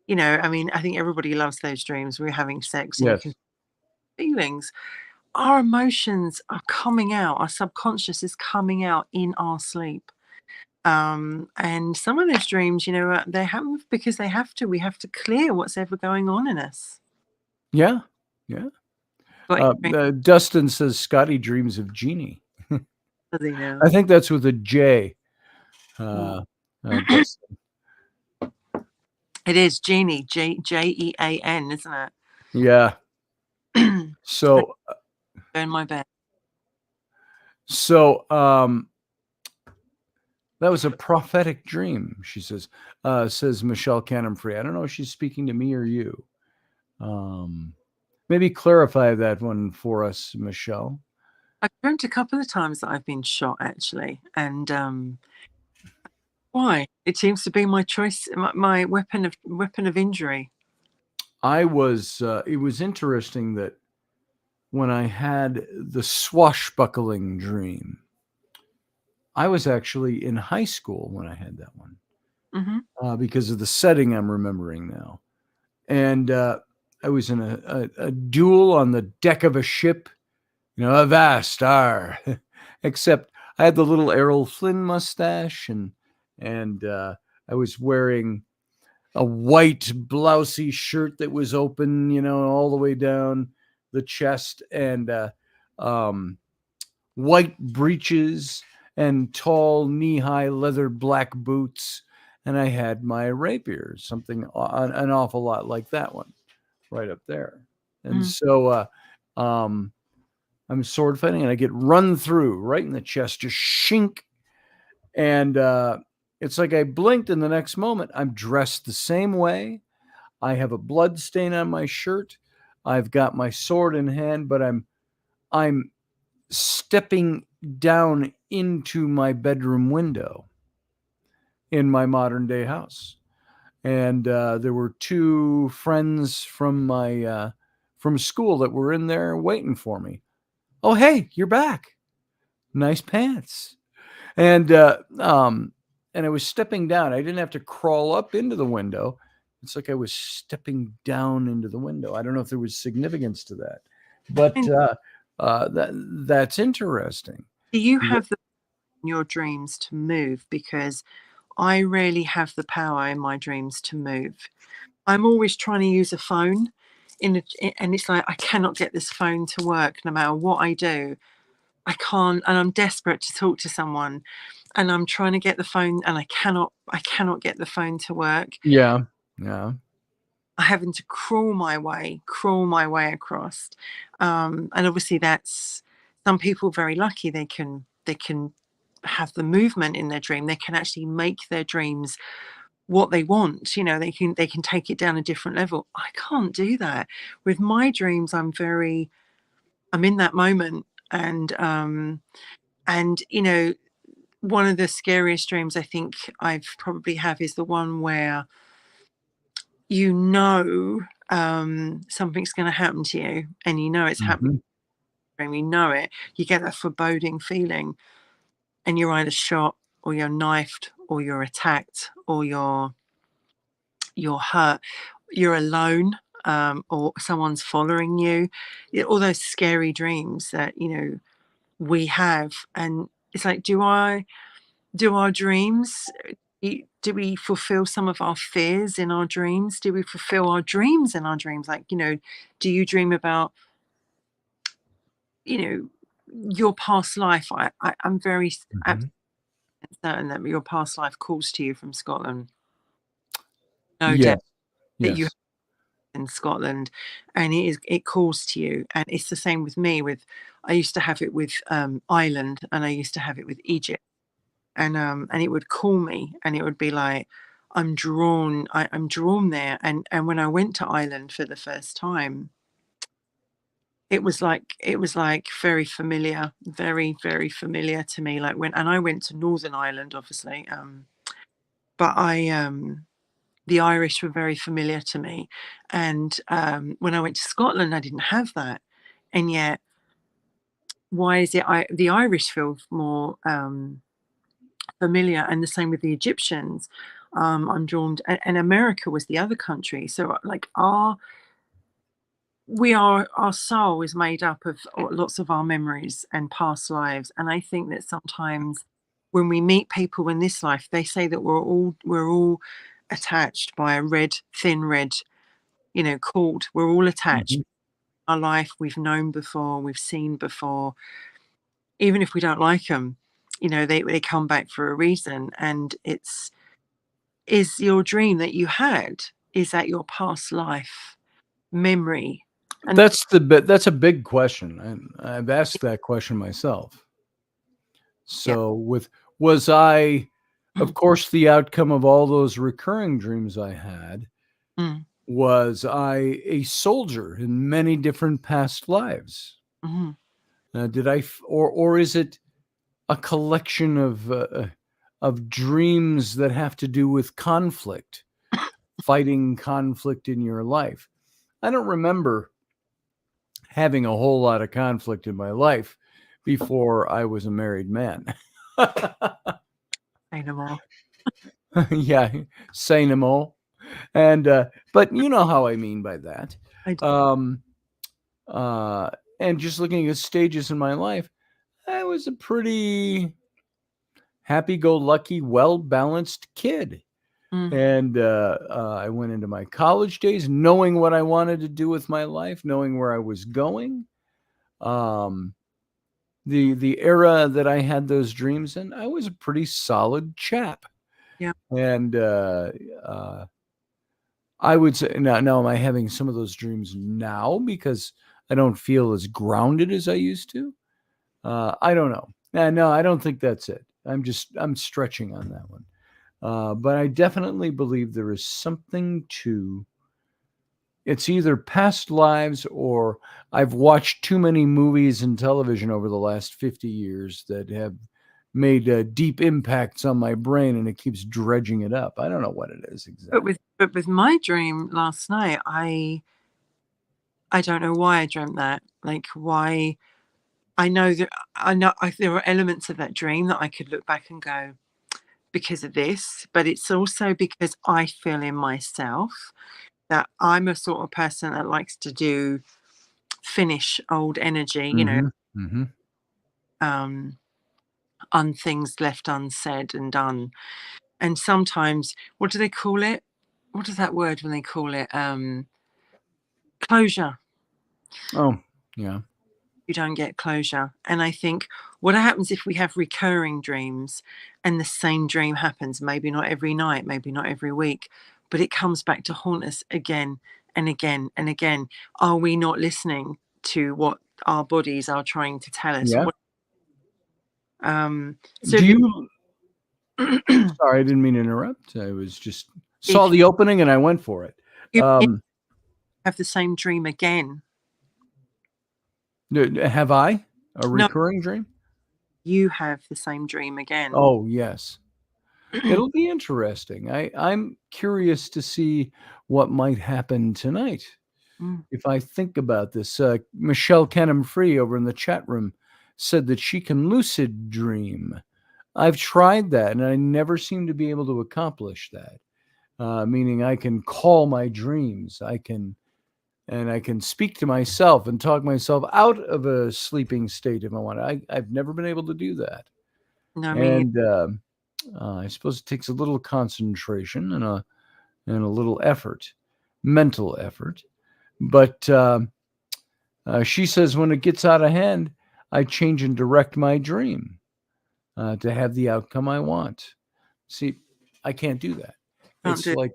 Mhm. I mean, I think everybody loves those dreams where you're having sex and you can Yes. feelings. Our emotions are coming out. Our subconscious is coming out in our sleep. And some of those dreams, they happen because they have to. We have to clear what's ever going on in us. Yeah. Yeah. Got any dreams, Dustin says Scotty dreams of Jeannie. does he now? I think that's with a J. Mm. Dustin. It is Jeannie, Jean, isn't it? Yeah. So, In my bed. so that was a prophetic dream, she says. Says Michelle Cannon-Free. I don't know if she's speaking to me or you. Maybe clarify that one for us, Michelle. I've dreamt a couple of times that I've been shot, actually, and why? It seems to be my choice, my weapon of injury. It was interesting that when I had the swashbuckling dream, I was actually in high school when I had that one, Hmm. because of the setting I'm remembering now. And I was in a duel on the deck of a ship, avast, ar. Except I had the little Errol Flynn mustache, and I was wearing a white blousey shirt that was open, all the way down the chest, and um, white breeches and tall knee-high leather black boots, and I had my rapier, something an awful lot like that one, right up there. And Mm. so I'm sword fighting, and I get run through right in the chest, just shink, and it's like I blinked, and the next moment I'm dressed the same way. I have a blood stain on my shirt. I've got my sword in hand, but I'm stepping down into my bedroom window in my modern day house. And there were two friends from my from school that were in there waiting for me. Oh, hey, you're back. Nice pants. And and I was stepping down. I didn't have to crawl up into the window. It's like I was stepping down into the window. I don't know if there was significance to that, but And that's interesting. do you have in your dreams to move? Because I rarely have the power in my dreams to move. I'm always trying to use a phone and it's like I cannot get this phone to work no matter what I do. I can't, and I'm desperate to talk to someone, and I'm trying to get the phone, and I cannot get the phone to work. Yeah, yeah. I'm having to crawl my way across. And obviously that's some people very lucky, they can have the movement in their dream. They can actually make their dreams what they want. They can take it down a different level. I can't do that. With my dreams, I'm in that moment, and one of the scariest dreams I think I've probably have is the one where you know something's going to happen to you, and it's happening. Mhm. You know it. You get that foreboding feeling, and you're either shot, or you're knifed, or you're attacked, or you're hurt. You're alone, or someone's following you. All those scary dreams that we have, and it's like, do our dreams, do we fulfill some of our fears in our dreams? Do we fulfill our dreams in our dreams? Like, do you dream about, you know, your past life? I'm very Mhm. absolutely certain that your past life calls to you from Scotland. No doubt Yes, that you yes. in Scotland, and it calls to you. And it's the same with me. I used to have it with Ireland, and I used to have it with Egypt, and it would call me, and it would be like I'm drawn. I'm drawn there. And when I went to Ireland for the first time, it was like very familiar, very, very familiar to me. Like and I went to Northern Ireland, obviously, but the Irish were very familiar to me. And when I went to Scotland, I didn't have that. And yet, why is it the Irish feel more familiar? And the same with the Egyptians. I'm drawn and America was the other country. So like our soul is made up of lots of our memories and past lives. And I think that sometimes when we meet people in this life, they say that we're all attached by a thin red, cord. We're all attached. Mhm. Our life we've known before, we've seen before, even if we don't like them, they come back for a reason. And is your dream that you had, is that your past life memory? And That's a big question, and I've asked that question myself. yeah. So was I, of course, the outcome of all those recurring dreams I had, Mm, was I a soldier in many different past lives? mhm. Did I, or is it a collection of dreams that have to do with conflict, fighting conflict in your life? I don't remember having a whole lot of conflict in my life before I was a married man. Say no more. Yeah, say no more. And but you know how I mean by that. I do. Um, and just looking at stages in my life, I was a pretty happy-go-lucky, well-balanced kid. Mm, And I went into my college days knowing what I wanted to do with my life, knowing where I was going. Um, the era that I had those dreams in, I was a pretty solid chap. yeah. And I would say now am I having some of those dreams now because I don't feel as grounded as I used to? I don't know. No, I don't think that's it. I'm stretching on that one. But I definitely believe there is something to it's either past lives or I've watched too many movies and television over the last 50 years that have made deep impacts on my brain and it keeps dredging it up. I don't know what it is But exactly. with my dream last night, I don't know why I dreamt that. Like why I know there are elements of that dream that I could look back and go because of this, but it's also because I feel in myself that I'm a sort of person that likes to finish old energy, Mm-hmm. Mm-hmm. um, things left unsaid and done. And sometimes, what do they call it? What is that word when they call it? Closure. Oh, yeah. You don't get closure. And I think what happens if we have recurring dreams and the same dream happens, maybe not every night, maybe not every week, but it comes back to haunt us again and again and again. Are we not listening to what our bodies are trying to tell us? Yeah. So Do you Sorry, I didn't mean to interrupt. I was just saw if the opening and I went for it. you Um, have the same dream again, have I a no, recurring dream? you have the same dream again. Oh, yes. It'll be interesting. I'm curious to see what might happen tonight. Mm, If I think about this, Michelle Kenham Free over in the chat room said that she can lucid dream. I've tried that and I never seem to be able to accomplish that. Meaning I can call my dreams. I can speak to myself and talk myself out of a sleeping state if I want. I've never been able to do that. no, I mean, And I suppose it takes a little concentration and a little effort, mental effort. But she says when it gets out of hand, I change and direct my dream to have the outcome I want. See, I can't do that. can't It's do. like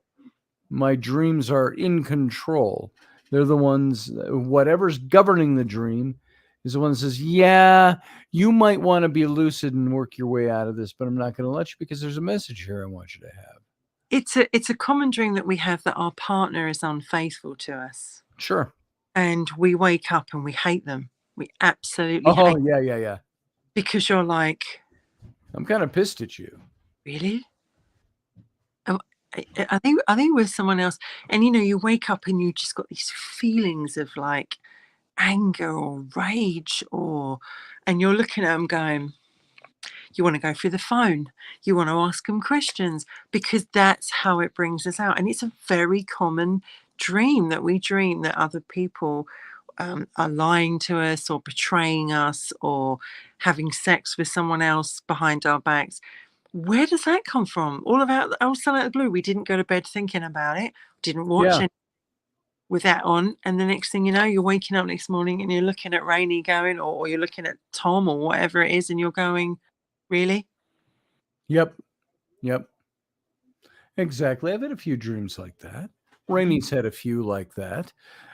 My dreams are in control. They're the ones, whatever's governing the dream is the one that says, yeah, you might want to be lucid and work your way out of this, but I'm not going to let you because there's a message here I want you to have. It's a common dream that we have, that our partner is unfaithful to us, Sure. and we wake up and we hate them. We absolutely Oh, hate, yeah. because you're like, I'm kind of pissed at you. really? Oh, I think with someone else, and you wake up and you just got these feelings of like anger or rage, and you're looking at them going, you want to go through the phone, you want to ask them questions, because that's how it brings us out. And it's a very common dream that we dream that other people are lying to us or betraying us or having sex with someone else behind our backs. Where does that come from? All of a sudden, out of the blue, we didn't go to bed thinking about it, didn't watch Yeah. it with that on, and the next thing you know, you're waking up next morning and you're looking at Rainey going, or you're looking at Tom or whatever it is, and you're going, really? Yep. Exactly. I've had a few dreams like that. Mhm. Rainey's had a few like that.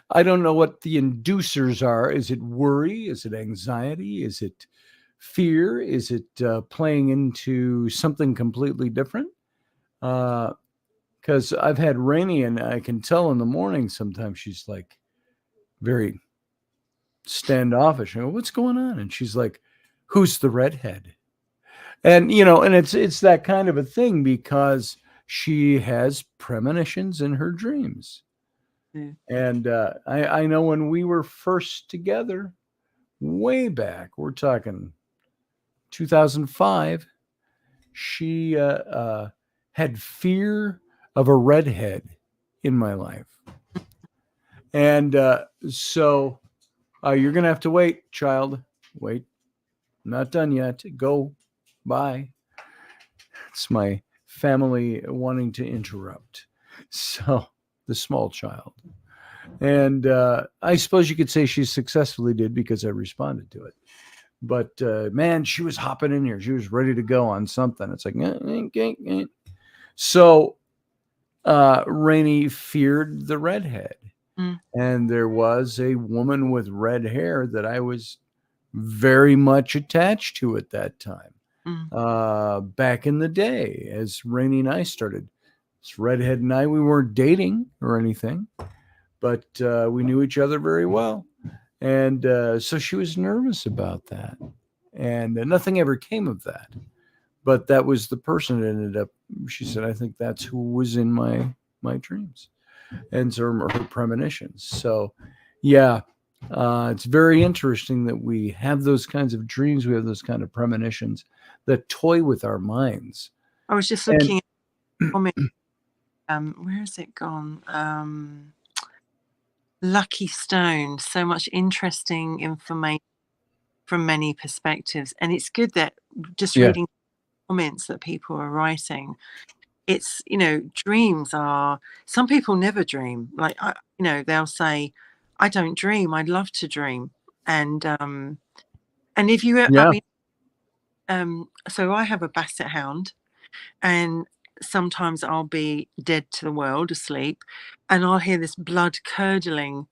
I don't know what the inducers are. Is it worry? Is it anxiety? Is it fear? Is it playing into something completely different? Because I've had Rainey, and I can tell in the morning sometimes she's like very standoffish. I go, what's going on? And she's like, who's the redhead? And and it's that kind of a thing because she has premonitions in her dreams. Yeah. And I know when we were first together, way back, we're talking 2005, she had fear of a redhead in my life. And so you're going to have to wait, child. Wait, not done yet. Go. Bye. It's my family wanting to interrupt. So the small child. And I suppose you could say she successfully did because I responded to it. But man, she was hopping in here. She was ready to go on something. It's like, so Rainey feared the redhead. Mm, And there was a woman with red hair that I was very much attached to at that time. mm. Back in the day, as Rainey and I started. This redhead and I, we weren't dating or anything, but we knew each other very well. And so she was nervous about that. And nothing ever came of that. But that was the person that ended up, she said, I think that's who was in my dreams and so her premonitions. So, yeah, it's very interesting that we have those kinds of dreams. We have those kind of premonitions that toy with our minds. I was just And looking at the comment. Where has it gone? Lucky Stone. So much interesting information from many perspectives, and it's good that just yeah, reading comments that people are writing. It's dreams are. Some people never dream. Like they'll say, "I don't dream. I'd love to dream." And if you, I yeah, mean, so I have a basset hound, and sometimes I'll be dead to the world, asleep, and I'll hear this blood curdling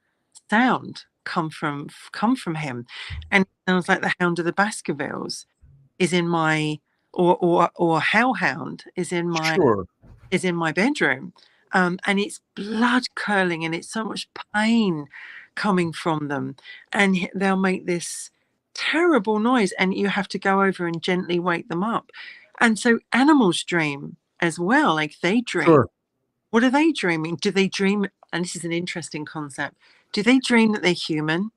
sound come from him, and it sounds like the Hound of the Baskervilles is in my, or hellhound sure. is in my bedroom, and it's blood curling and it's so much pain coming from them, and they'll make this terrible noise, and you have to go over and gently wake them up. And so animals dream as well, like they dream. Sure. What are they dreaming? Do they dream? And this is an interesting concept. Do they dream that they're human?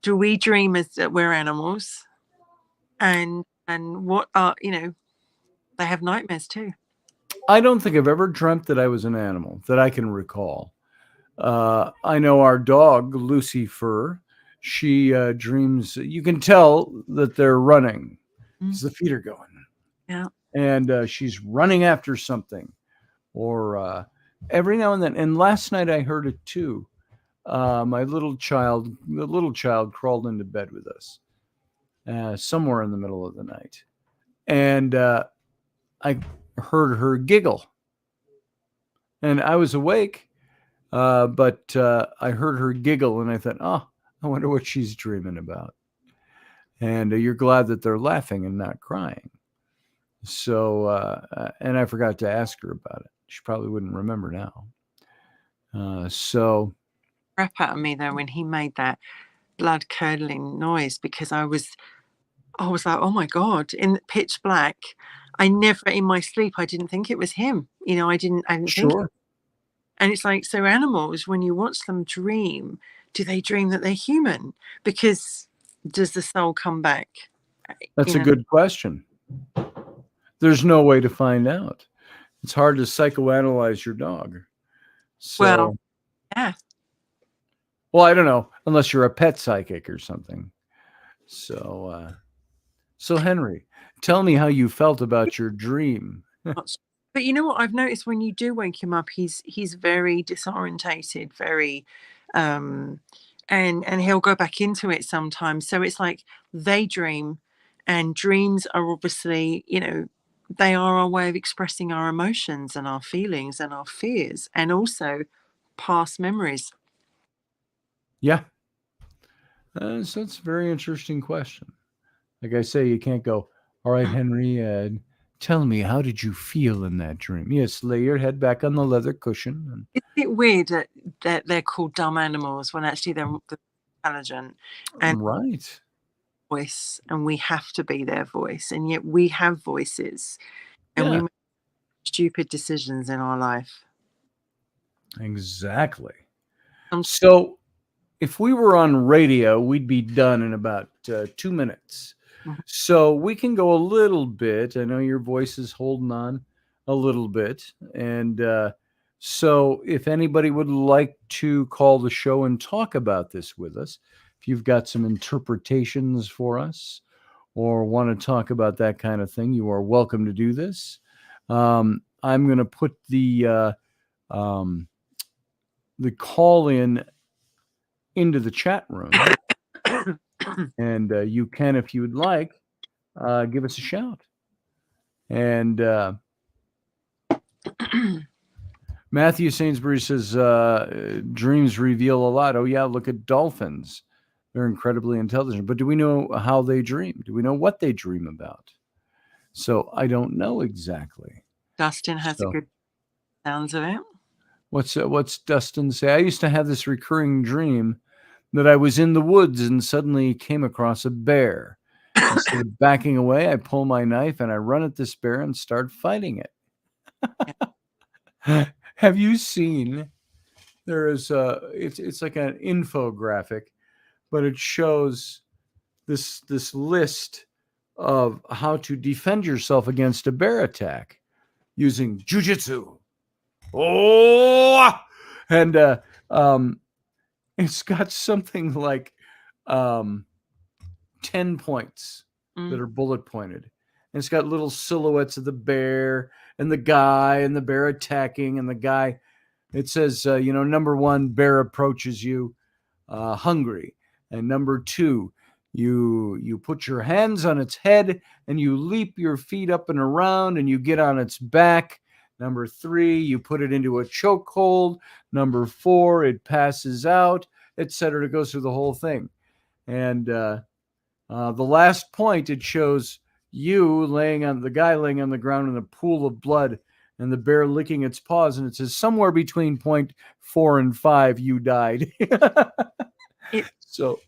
Do we dream as that we're animals? And what are they have nightmares too. I don't think I've ever dreamt that I was an animal that I can recall. I know our dog, Lucy Fur, she dreams, you can tell that they're running Mm, because the feet are going. yeah. And she's running after something. Or every now and then. And last night I heard it too. My the little child crawled into bed with us somewhere in the middle of the night. And I heard her giggle. And I was awake, but I heard her giggle, and I thought, oh, I wonder what she's dreaming about. And you're glad that they're laughing and not crying. So, and I forgot to ask her about it. She probably wouldn't remember now. So, Crap out of me though when he made that blood curdling noise, because I was like, oh my God, in pitch black. I never in my sleep, I didn't think it was him. I didn't think. sure. And it's like, so animals, when you watch them dream, do they dream that they're human? Because does the soul come back? That's a good question. There's no way to find out. It's hard to psychoanalyze your dog. Well, So, yeah. well, I don't know, unless you're a pet psychic or something. So, so Henry, tell me how you felt about your dream. But you know what I've noticed, when you do wake him up, he's very disorientated, very and he'll go back into it sometimes. So it's like they dream, and dreams are obviously, they are our way of expressing our emotions and our feelings and our fears, and also past memories. Yeah. So it's a very interesting question. Like I say, you can't go, all right, Henry, tell me, how did you feel in that dream? Yes, lay your head back on the leather cushion. Isn't it weird that they're called dumb animals when actually they're intelligent and Right. voice, and we have to be their voice, and yet we have voices, and we Yeah, make stupid decisions in our life. exactly. Um, So if we were on radio, we'd be done in about 2 minutes. mhm. So we can go a little bit. I know your voice is holding on a little bit. And so if anybody would like to call the show and talk about this with us, if you've got some interpretations for us or want to talk about that kind of thing, you are welcome to do this. I'm going to put um, the call in into the chat room, and you can, if you would like, give us a shout. And Matthew Sainsbury says dreams reveal a lot. Oh yeah, look at dolphins; they're incredibly intelligent. But do we know how they dream? Do we know what they dream about? So I don't know exactly. Dustin has a So good sounds of it. what's Dustin say? I used to have this recurring dream that I was in the woods and suddenly came across a bear. Instead of backing away, I pull my knife and I run at this bear and start fighting it. Have you seen? There is it's like an infographic, but it shows this list of how to defend yourself against a bear attack using jujitsu. Oh, and it's got something like um, 10 points that are bullet pointed. And it's got little silhouettes of the bear and the guy and the bear attacking and the guy. It says, number one, bear approaches you hungry. And number two, you put your hands on its head and you leap your feet up and around and you get on its back. Number three, you put it into a chokehold. Number four, it passes out, etc. It goes through the whole thing. And the last point, it shows the guy laying on the ground in a pool of blood and the bear licking its paws. And it says somewhere between point 4 and 5, you died. So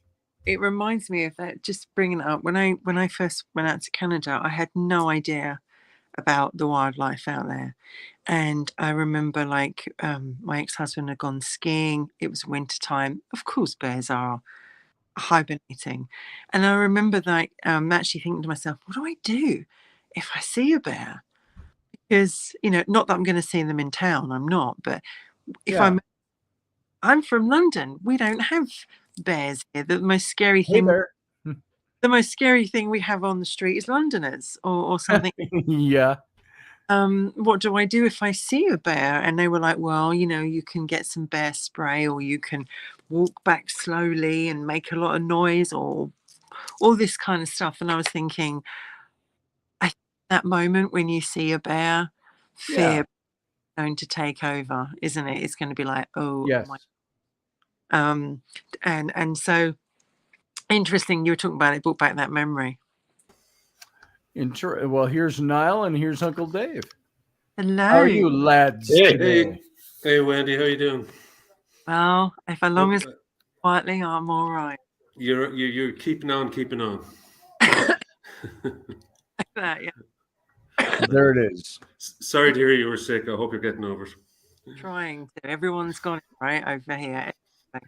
It reminds me of that. Just bringing it up, when I first went out to Canada, I had no idea about the wildlife out there. And I remember, like, my ex-husband had gone skiing. It was winter time. Of course, bears are hibernating. And I remember, like, actually thinking to myself, what do I do if I see a bear? Because, not that I'm going to see them in town, I'm not, but if yeah. I'm from London, we don't have bears here. The most scary Hey thing there. we have on the street is Londoners, or something. Yeah. What do I do if I see a bear? And they were like, well, you can get some bear spray, or you can walk back slowly and make a lot of noise, or all this kind of stuff. And I was thinking, that moment when you see a bear, Yeah. fear going to take over, isn't it? It's going to be like, oh Yes. my. And so interesting. You were talking about it, brought back that memory. Well, here's Niall and here's Uncle Dave. Hello. How are you lads today? Hey, Wendy, how you doing? Well, if as long as quietly, I'm all right. You're keeping on. That, yeah. There it is. Sorry to hear you were sick. I hope you're getting over it. Trying to. Everyone's got it right over here. Yeah.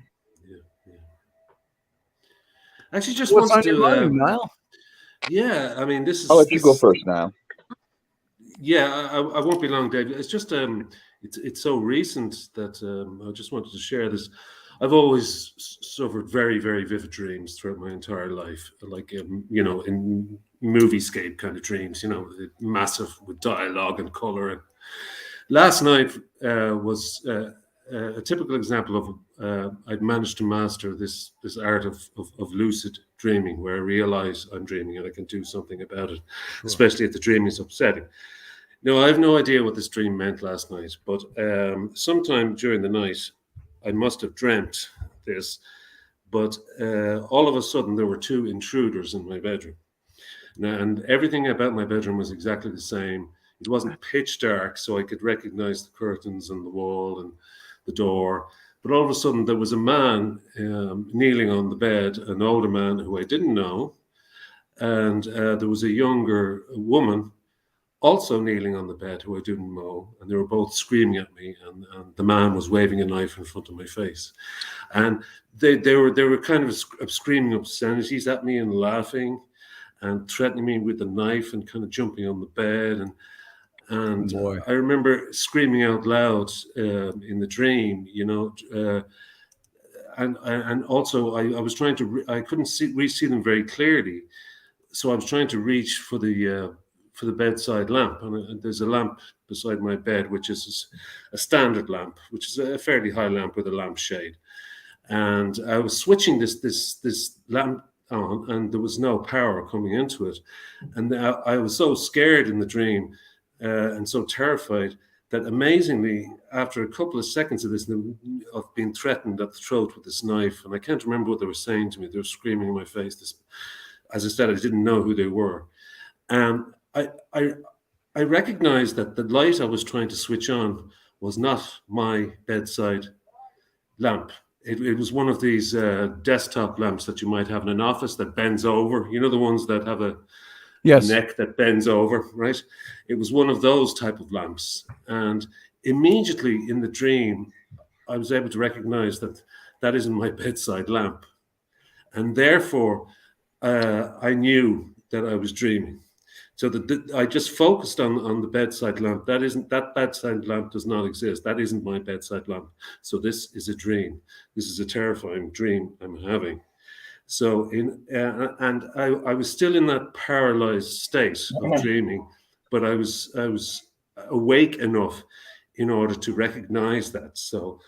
Actually, just What's wanted on your to. mind, Niall? Yeah, I mean, this is. I'll let you go first now. Yeah, I won't be long, Dave. It's just it's so recent that I just wanted to share this. I've always suffered very, very vivid dreams throughout my entire life, like in moviescape kind of dreams, massive with dialogue and color. And last night was a typical example of I'd managed to master this art of lucid dreaming, where I realize I'm dreaming and I can do something about it, especially if the dream is upsetting. Now, I have no idea what this dream meant last night, but sometime during the night, I must have dreamt this, but all of a sudden there were two intruders in my bedroom. Now, and everything about my bedroom was exactly the same. It wasn't pitch dark, so I could recognize the curtains and the wall and the door. But all of a sudden there was a man kneeling on the bed, an older man who I didn't know, and there was a younger woman also kneeling on the bed who I didn't know, and they were both screaming at me, and the man was waving a knife in front of my face, and they were kind of screaming obscenities at me and laughing and threatening me with the knife and kind of jumping on the bed, and I remember screaming out loud in the dream, and also I was trying to I couldn't see them very clearly, so I was trying to reach for the bedside lamp, and there's a lamp beside my bed, which is a standard lamp, which is a fairly high lamp with a lampshade. And I was switching this lamp on, and there was no power coming into it. And I was so scared in the dream and so terrified that amazingly, after a couple of seconds of this, of being threatened at the throat with this knife, and I can't remember what they were saying to me. They were screaming in my face. As I said, I didn't know who they were. I recognized that the light I was trying to switch on was not my bedside lamp. It was one of these desktop lamps that you might have in an office that bends over. You know, the ones that have a neck that bends over, right? It was one of those type of lamps. And immediately in the dream, I was able to recognize that isn't my bedside lamp. And therefore, I knew that I was dreaming. So I just focused on the bedside lamp. That bedside lamp does not exist. That isn't my bedside lamp. So this is a dream. This is a terrifying dream I'm having. So and I was still in that paralyzed state of dreaming, but I was awake enough in order to recognize that. So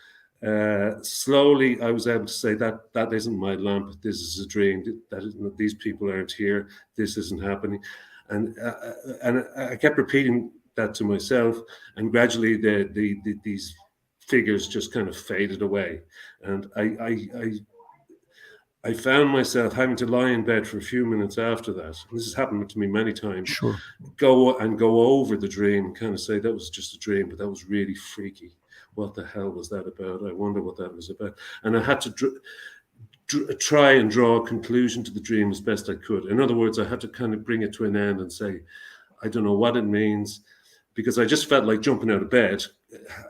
slowly I was able to say that isn't my lamp. This is a dream. These people aren't here. This isn't happening. And I kept repeating that to myself, and gradually these figures just kind of faded away. And I found myself having to lie in bed for a few minutes after that. And this has happened to me many times. Sure. Go over the dream and kind of say that was just a dream, but that was really freaky. What the hell was that about? I wonder what that was about. And I had to try and draw a conclusion to the dream as best I could. In other words, I had to kind of bring it to an end and say, I don't know what it means, because I just felt like jumping out of bed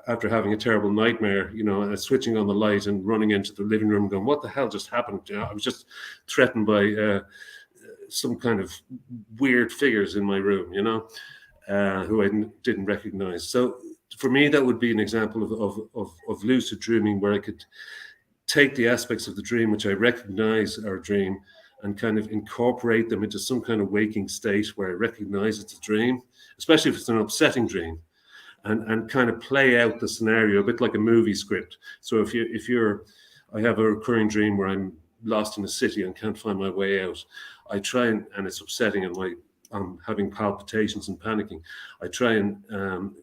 after having a terrible nightmare, switching on the light and running into the living room going, what the hell just happened? I was just threatened by some kind of weird figures in my room, who I didn't recognize. So for me, that would be an example of lucid dreaming, where I could take the aspects of the dream which I recognize are a dream and kind of incorporate them into some kind of waking state where I recognize it's a dream, especially if it's an upsetting dream, and kind of play out the scenario a bit like a movie script. So I have a recurring dream where I'm lost in a city and can't find my way out. I try and it's upsetting, and I'm having palpitations and panicking, I try and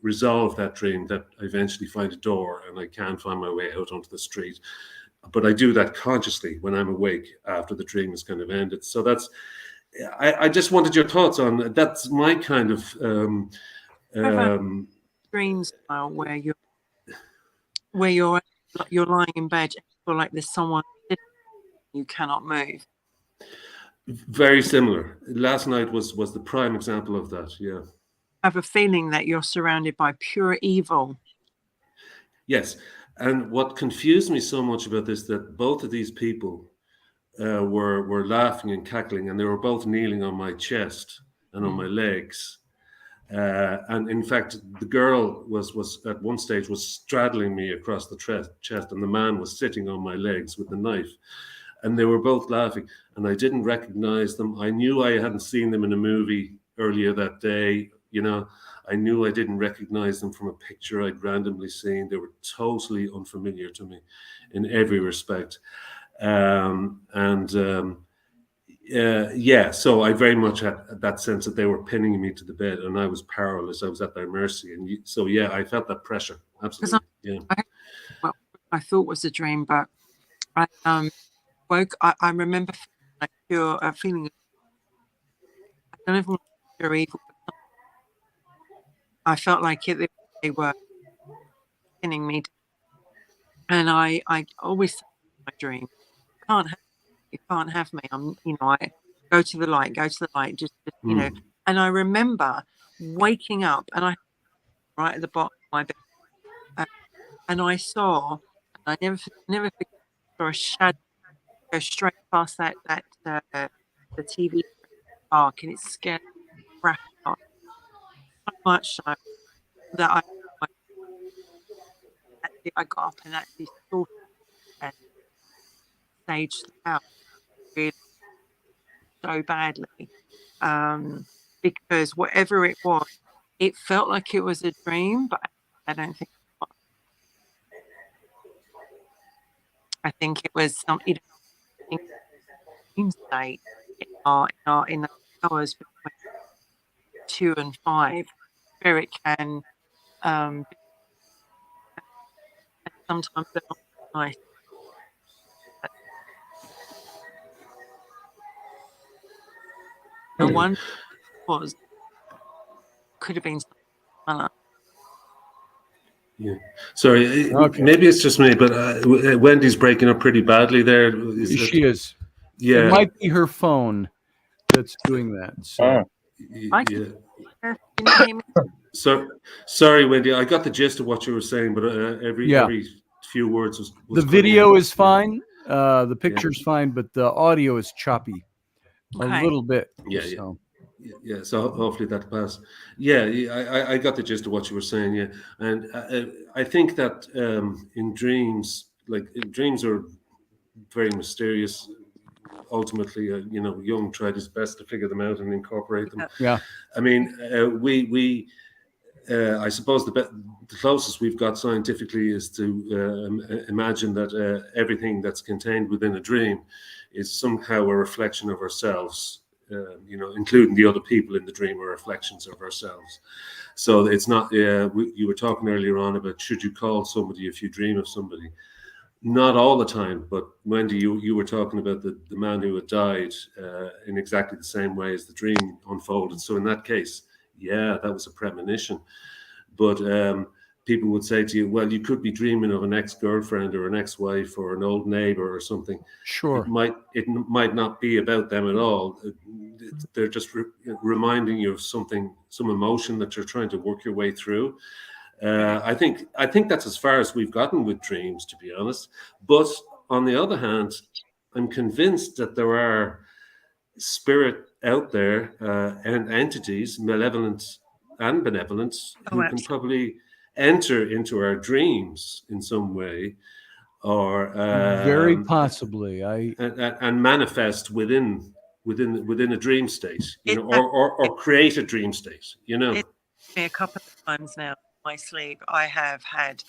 resolve that dream, that I eventually find a door and I can find my way out onto the street. But I do that consciously when I'm awake after the dream is kind of ended. So I just wanted your thoughts on that's my kind of dream style where you're lying in bed and you feel like there's someone sitting, you cannot move. Very similar. Last night was the prime example of that. Yeah. I have a feeling that you're surrounded by pure evil. Yes. And what confused me so much about this, that both of these people were laughing and cackling, and they were both kneeling on my chest and on my legs. And in fact, the girl was at one stage was straddling me across the chest, and the man was sitting on my legs with the knife. And they were both laughing, and I didn't recognize them. I knew I hadn't seen them in a movie earlier that day. You know, I knew I didn't recognize them from a picture I'd randomly seen. They were totally unfamiliar to me in every respect. So I very much had that sense that they were pinning me to the bed, and I was powerless. I was at their mercy. And I felt that pressure. Absolutely. I thought was a dream, but I woke. I remember like pure feeling. I don't know if it was pure evil, but I felt like they were pinning me. And I always say in my dream, you can't have me. I go to the light, just you know. And I remember waking up, and I right at the bottom of my bed, and I saw, and I never saw a shadow go straight past the TV arc, and it scared the crap out so much so that I got up and actually saw and staged out really so badly, because whatever it was, it felt like it was a dream, but I don't think it was. I think it was some dream state in the hours between 2 and 5. Spirit can and sometimes they're not nice. The one could have been something. Yeah. Sorry, maybe it's just me, but Wendy's breaking up pretty badly there. She is. Yeah. It might be her phone that's doing that. So. So sorry, Wendy. I got the gist of what you were saying, but every few words was the video is fine. The picture's fine, but the audio is choppy a little bit. Yeah. So hopefully that passed. Yeah, I got the gist of what you were saying. Yeah, and I think that in dreams, dreams are very mysterious. Ultimately, Jung tried his best to figure them out and incorporate them. Yeah. I mean, I suppose the closest we've got scientifically is to imagine that everything that's contained within a dream is somehow a reflection of ourselves. Including the other people in the dream, are reflections of ourselves. So it's not. You were talking earlier on about should you call somebody if you dream of somebody. Not all the time, but Wendy, you were talking about the man who had died in exactly the same way as the dream unfolded. So in that case, that was a premonition. But people would say to you, well, you could be dreaming of an ex-girlfriend or an ex-wife or an old neighbor or something. Sure. It might not be about them at all. They're just reminding you of some emotion that you're trying to work your way through. I think that's as far as we've gotten with dreams, to be honest. But on the other hand, I'm convinced that there are spirit out there and entities, malevolent and benevolent, who can probably enter into our dreams in some way, or very possibly, and manifest within a dream state, or create a dream state. It's me a couple of times now. My sleep, I have had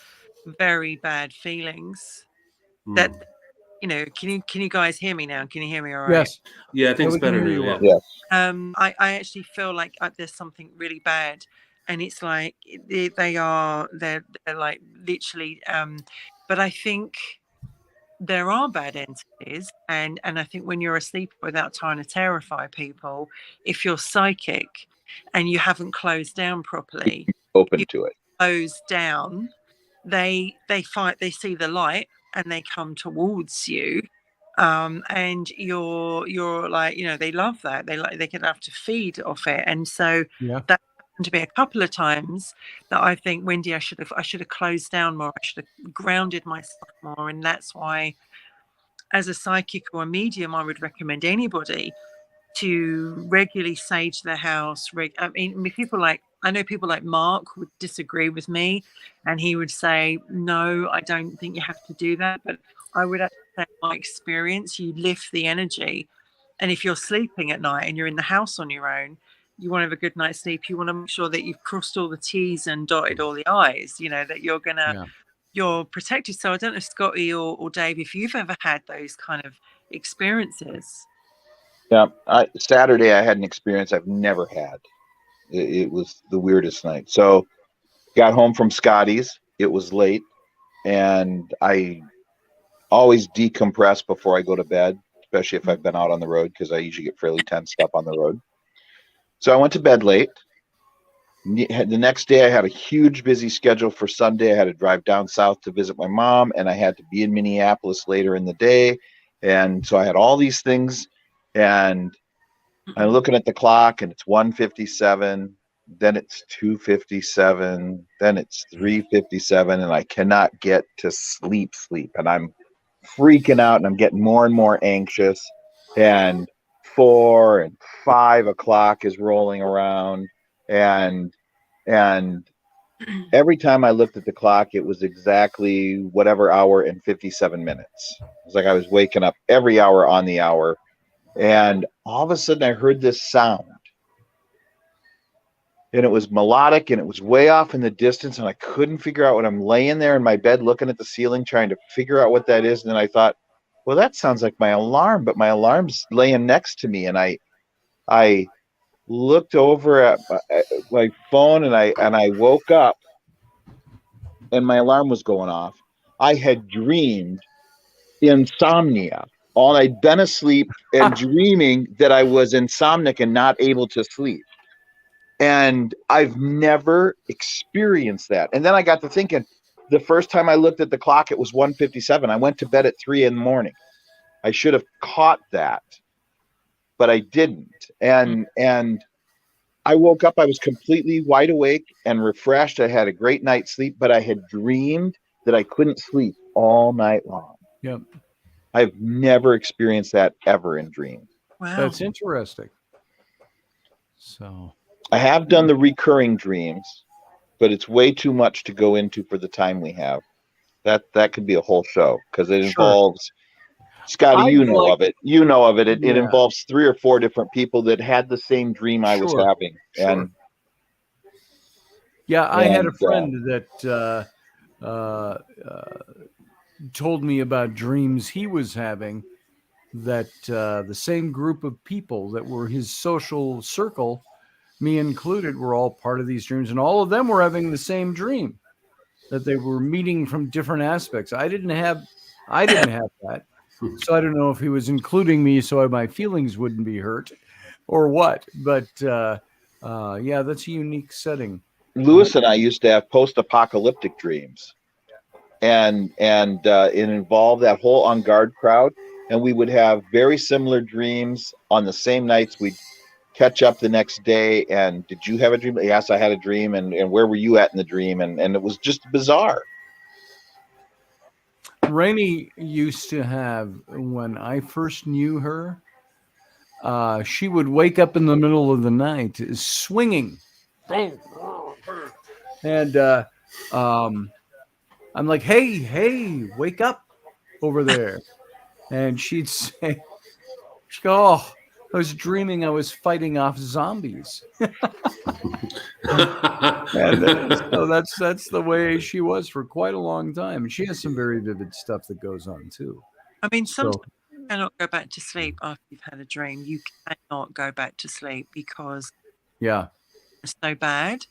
very bad feelings that can you guys hear me now? Can you hear me all right? Yes. Yeah, I think we it's can better hear you now. well. Yeah. I actually feel like there's something really bad, and it's like they're like literally. But I think there are bad entities, and I think when you're asleep without trying to terrify people, if you're psychic and you haven't closed down properly, Open to it. close down, they see the light and they come towards you, and you're like, they love that, they can have to feed off it. And so Yeah. that happened to me a couple of times that I think, Wendy, I should have closed down more, I should have grounded myself more. And that's why, as a psychic or a medium, I would recommend anybody to regularly sage their house. I know people like Mark would disagree with me, and he would say, no, I don't think you have to do that. But I would actually say, in my experience, you lift the energy. And if you're sleeping at night and you're in the house on your own, you want to have a good night's sleep. You want to make sure that you've crossed all the T's and dotted all the I's, that you're protected. So I don't know, Scotty or Dave, if you've ever had those kind of experiences. Yeah, Saturday I had an experience I've never had. It was the weirdest night. So got home from Scotty's. It was late, and I always decompress before I go to bed, especially if I've been out on the road, because I usually get fairly tensed up on the road. So I went to bed late. The next day I had a huge busy schedule for Sunday. I had to drive down south to visit my mom, and I had to be in Minneapolis later in the day. And so I had all these things, and I'm looking at the clock, and it's 1:57, then it's 2:57, then it's 3:57, and I cannot get to sleep. And I'm freaking out, and I'm getting more and more anxious. And 4 and 5 o'clock is rolling around, and every time I looked at the clock, it was exactly whatever hour and 57 minutes. It was like I was waking up every hour on the hour. And all of a sudden I heard this sound, and it was melodic, and it was way off in the distance, and I couldn't figure out what. I'm laying there in my bed looking at the ceiling trying to figure out what that is. And then I thought, well, that sounds like my alarm, but my alarm's laying next to me. And I looked over at my phone, and I woke up, and my alarm was going off. I had dreamed insomnia. I'd been asleep and dreaming that I was insomniac and not able to sleep. And I've never experienced that. And then I got to thinking, the first time I looked at the clock, it was 1:57. I went to bed at 3 a.m. I should have caught that, but I didn't. And I woke up, I was completely wide awake and refreshed. I had a great night's sleep, but I had dreamed that I couldn't sleep all night long. Yep. I've never experienced that ever in dreams. Wow. That's interesting. So I have done the recurring dreams, but it's way too much to go into for the time we have. That could be a whole show, because it involves, Scotty, you know of it. You know of it. It involves 3 or 4 different people that had the same dream I was having. And I had a friend that told me about dreams he was having, that the same group of people that were his social circle, me included, were all part of these dreams, and all of them were having the same dream, that they were meeting from different aspects. I didn't have that. So I don't know if he was including me so my feelings wouldn't be hurt or what, but that's a unique setting. Lewis and I used to have post-apocalyptic dreams, and it involved that whole On Guard crowd, and we would have very similar dreams on the same nights. We'd catch up the next day, and did you have a dream? Yes, I had a dream, and where were you at in the dream? And it was just bizarre. Rainey used to have, when I first knew her, she would wake up in the middle of the night swinging. And I'm like, hey, wake up over there. And she'd go, oh, I was dreaming I was fighting off zombies. And so that's the way she was for quite a long time. And she has some very vivid stuff that goes on too. I mean, So sometimes you cannot go back to sleep after you've had a dream. You cannot go back to sleep because yeah. it's so bad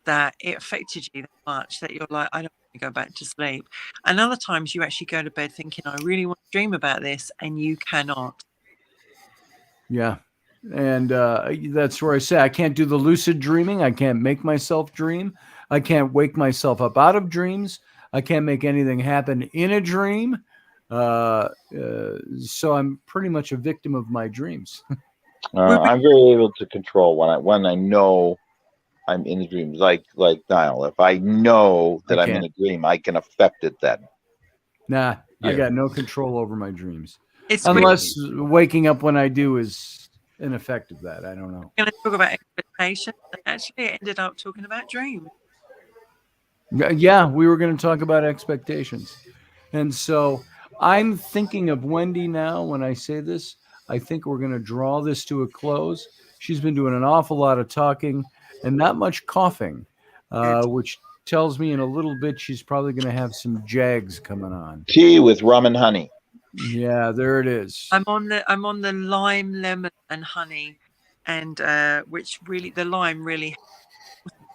that it affected you that much that you're like, I don't want to go back to sleep. And other times you actually go to bed thinking, I really want to dream about this, and you cannot. Yeah. And that's where I say I can't do the lucid dreaming. I can't make myself dream. I can't wake myself up out of dreams. I can't make anything happen in a dream. So I'm pretty much a victim of my dreams. I'm very able to control when I know I'm in a dream. Like Niall, if I know that I'm in a dream, I can affect it then. Nah, I Yeah. got no control over my dreams. It's Unless waking up when I do is an effect of that. I don't know. going to talk about expectations, and actually it ended up talking about dreams. Yeah, we were going to talk about expectations. And so I'm thinking of Wendy now when I say this. I think we're going to draw this to a close. She's been doing an awful lot of talking and not much coughing, which tells me in a little bit she's probably going to have some jags coming on. Tea with rum and honey. Yeah, there it is. I'm on the lime, lemon, and honey, and which really the lime really.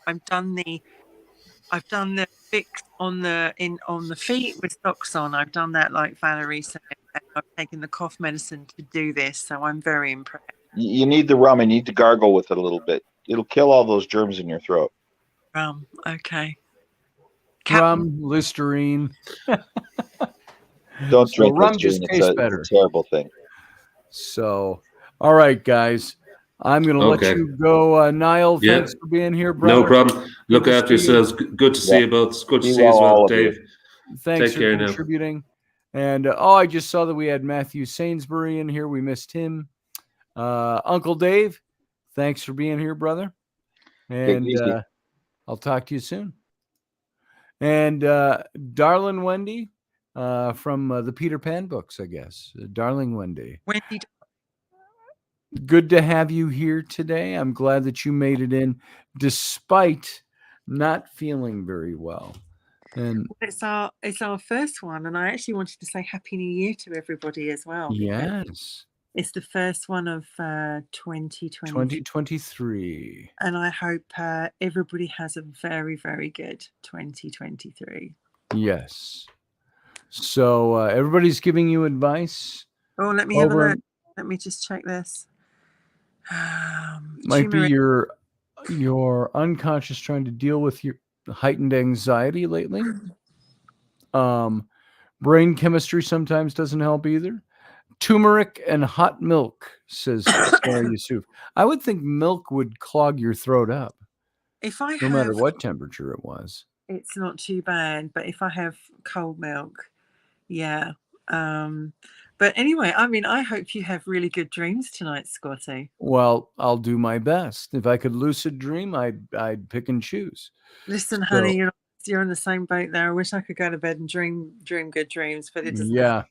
I've done the fix on the feet with socks on. I've done that like Valerie said, and I've taken the cough medicine to do this, so I'm very impressed. You need the rum. You need to gargle with it a little bit. It'll kill all those germs in your throat. Okay. Rum, Listerine. Don't drink rum Listerine. just tastes better. It's a terrible thing. So, all right, guys. I'm going to let you go. Niall, thanks for being here, brother. No problem. Look after yourselves. Good to see you both. Good to see you as well, Dave. Thanks for contributing. And I just saw that we had Matthew Sainsbury in here. We missed him. Uncle Dave, thanks for being here, brother. And I'll talk to you soon. And darling Wendy from the Peter Pan books, I guess. Darling Wendy. Wendy. Good to have you here today. I'm glad that you made it in despite not feeling very well. And it's our first one, and I actually wanted to say Happy New Year to everybody as well. Yes. It's the first one of 2023. And I hope everybody has a very, very good 2023. Yes. So everybody's giving you advice. Oh, let me have a look. Let me just check this. Might be your unconscious trying to deal with your heightened anxiety lately. Brain chemistry sometimes doesn't help either. Turmeric and hot milk, says Sarah Yusuf. I would think milk would clog your throat up. No matter what temperature it was. It's not too bad, but if I have cold milk, yeah. But anyway, I mean, I hope you have really good dreams tonight, Scotty. Well, I'll do my best. If I could lucid dream, I'd pick and choose. Listen, honey, you're in the same boat there. I wish I could go to bed and dream good dreams, but it doesn't. Yeah.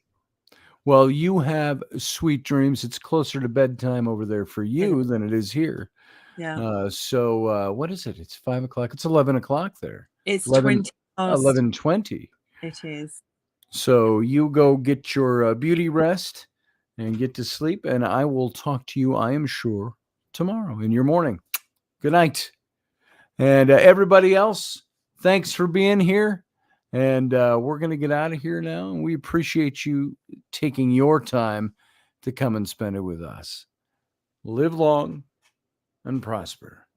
Well, you have sweet dreams. It's closer to bedtime over there for you than it is here. Yeah. So what is it? It's 5 o'clock. It's 11 o'clock there. It's 11:20. It is. So you go get your beauty rest and get to sleep, and I will talk to you, I am sure, tomorrow in your morning. Good night. And everybody else, thanks for being here. And we're going to get out of here now. And we appreciate you taking your time to come and spend it with us. Live long and prosper.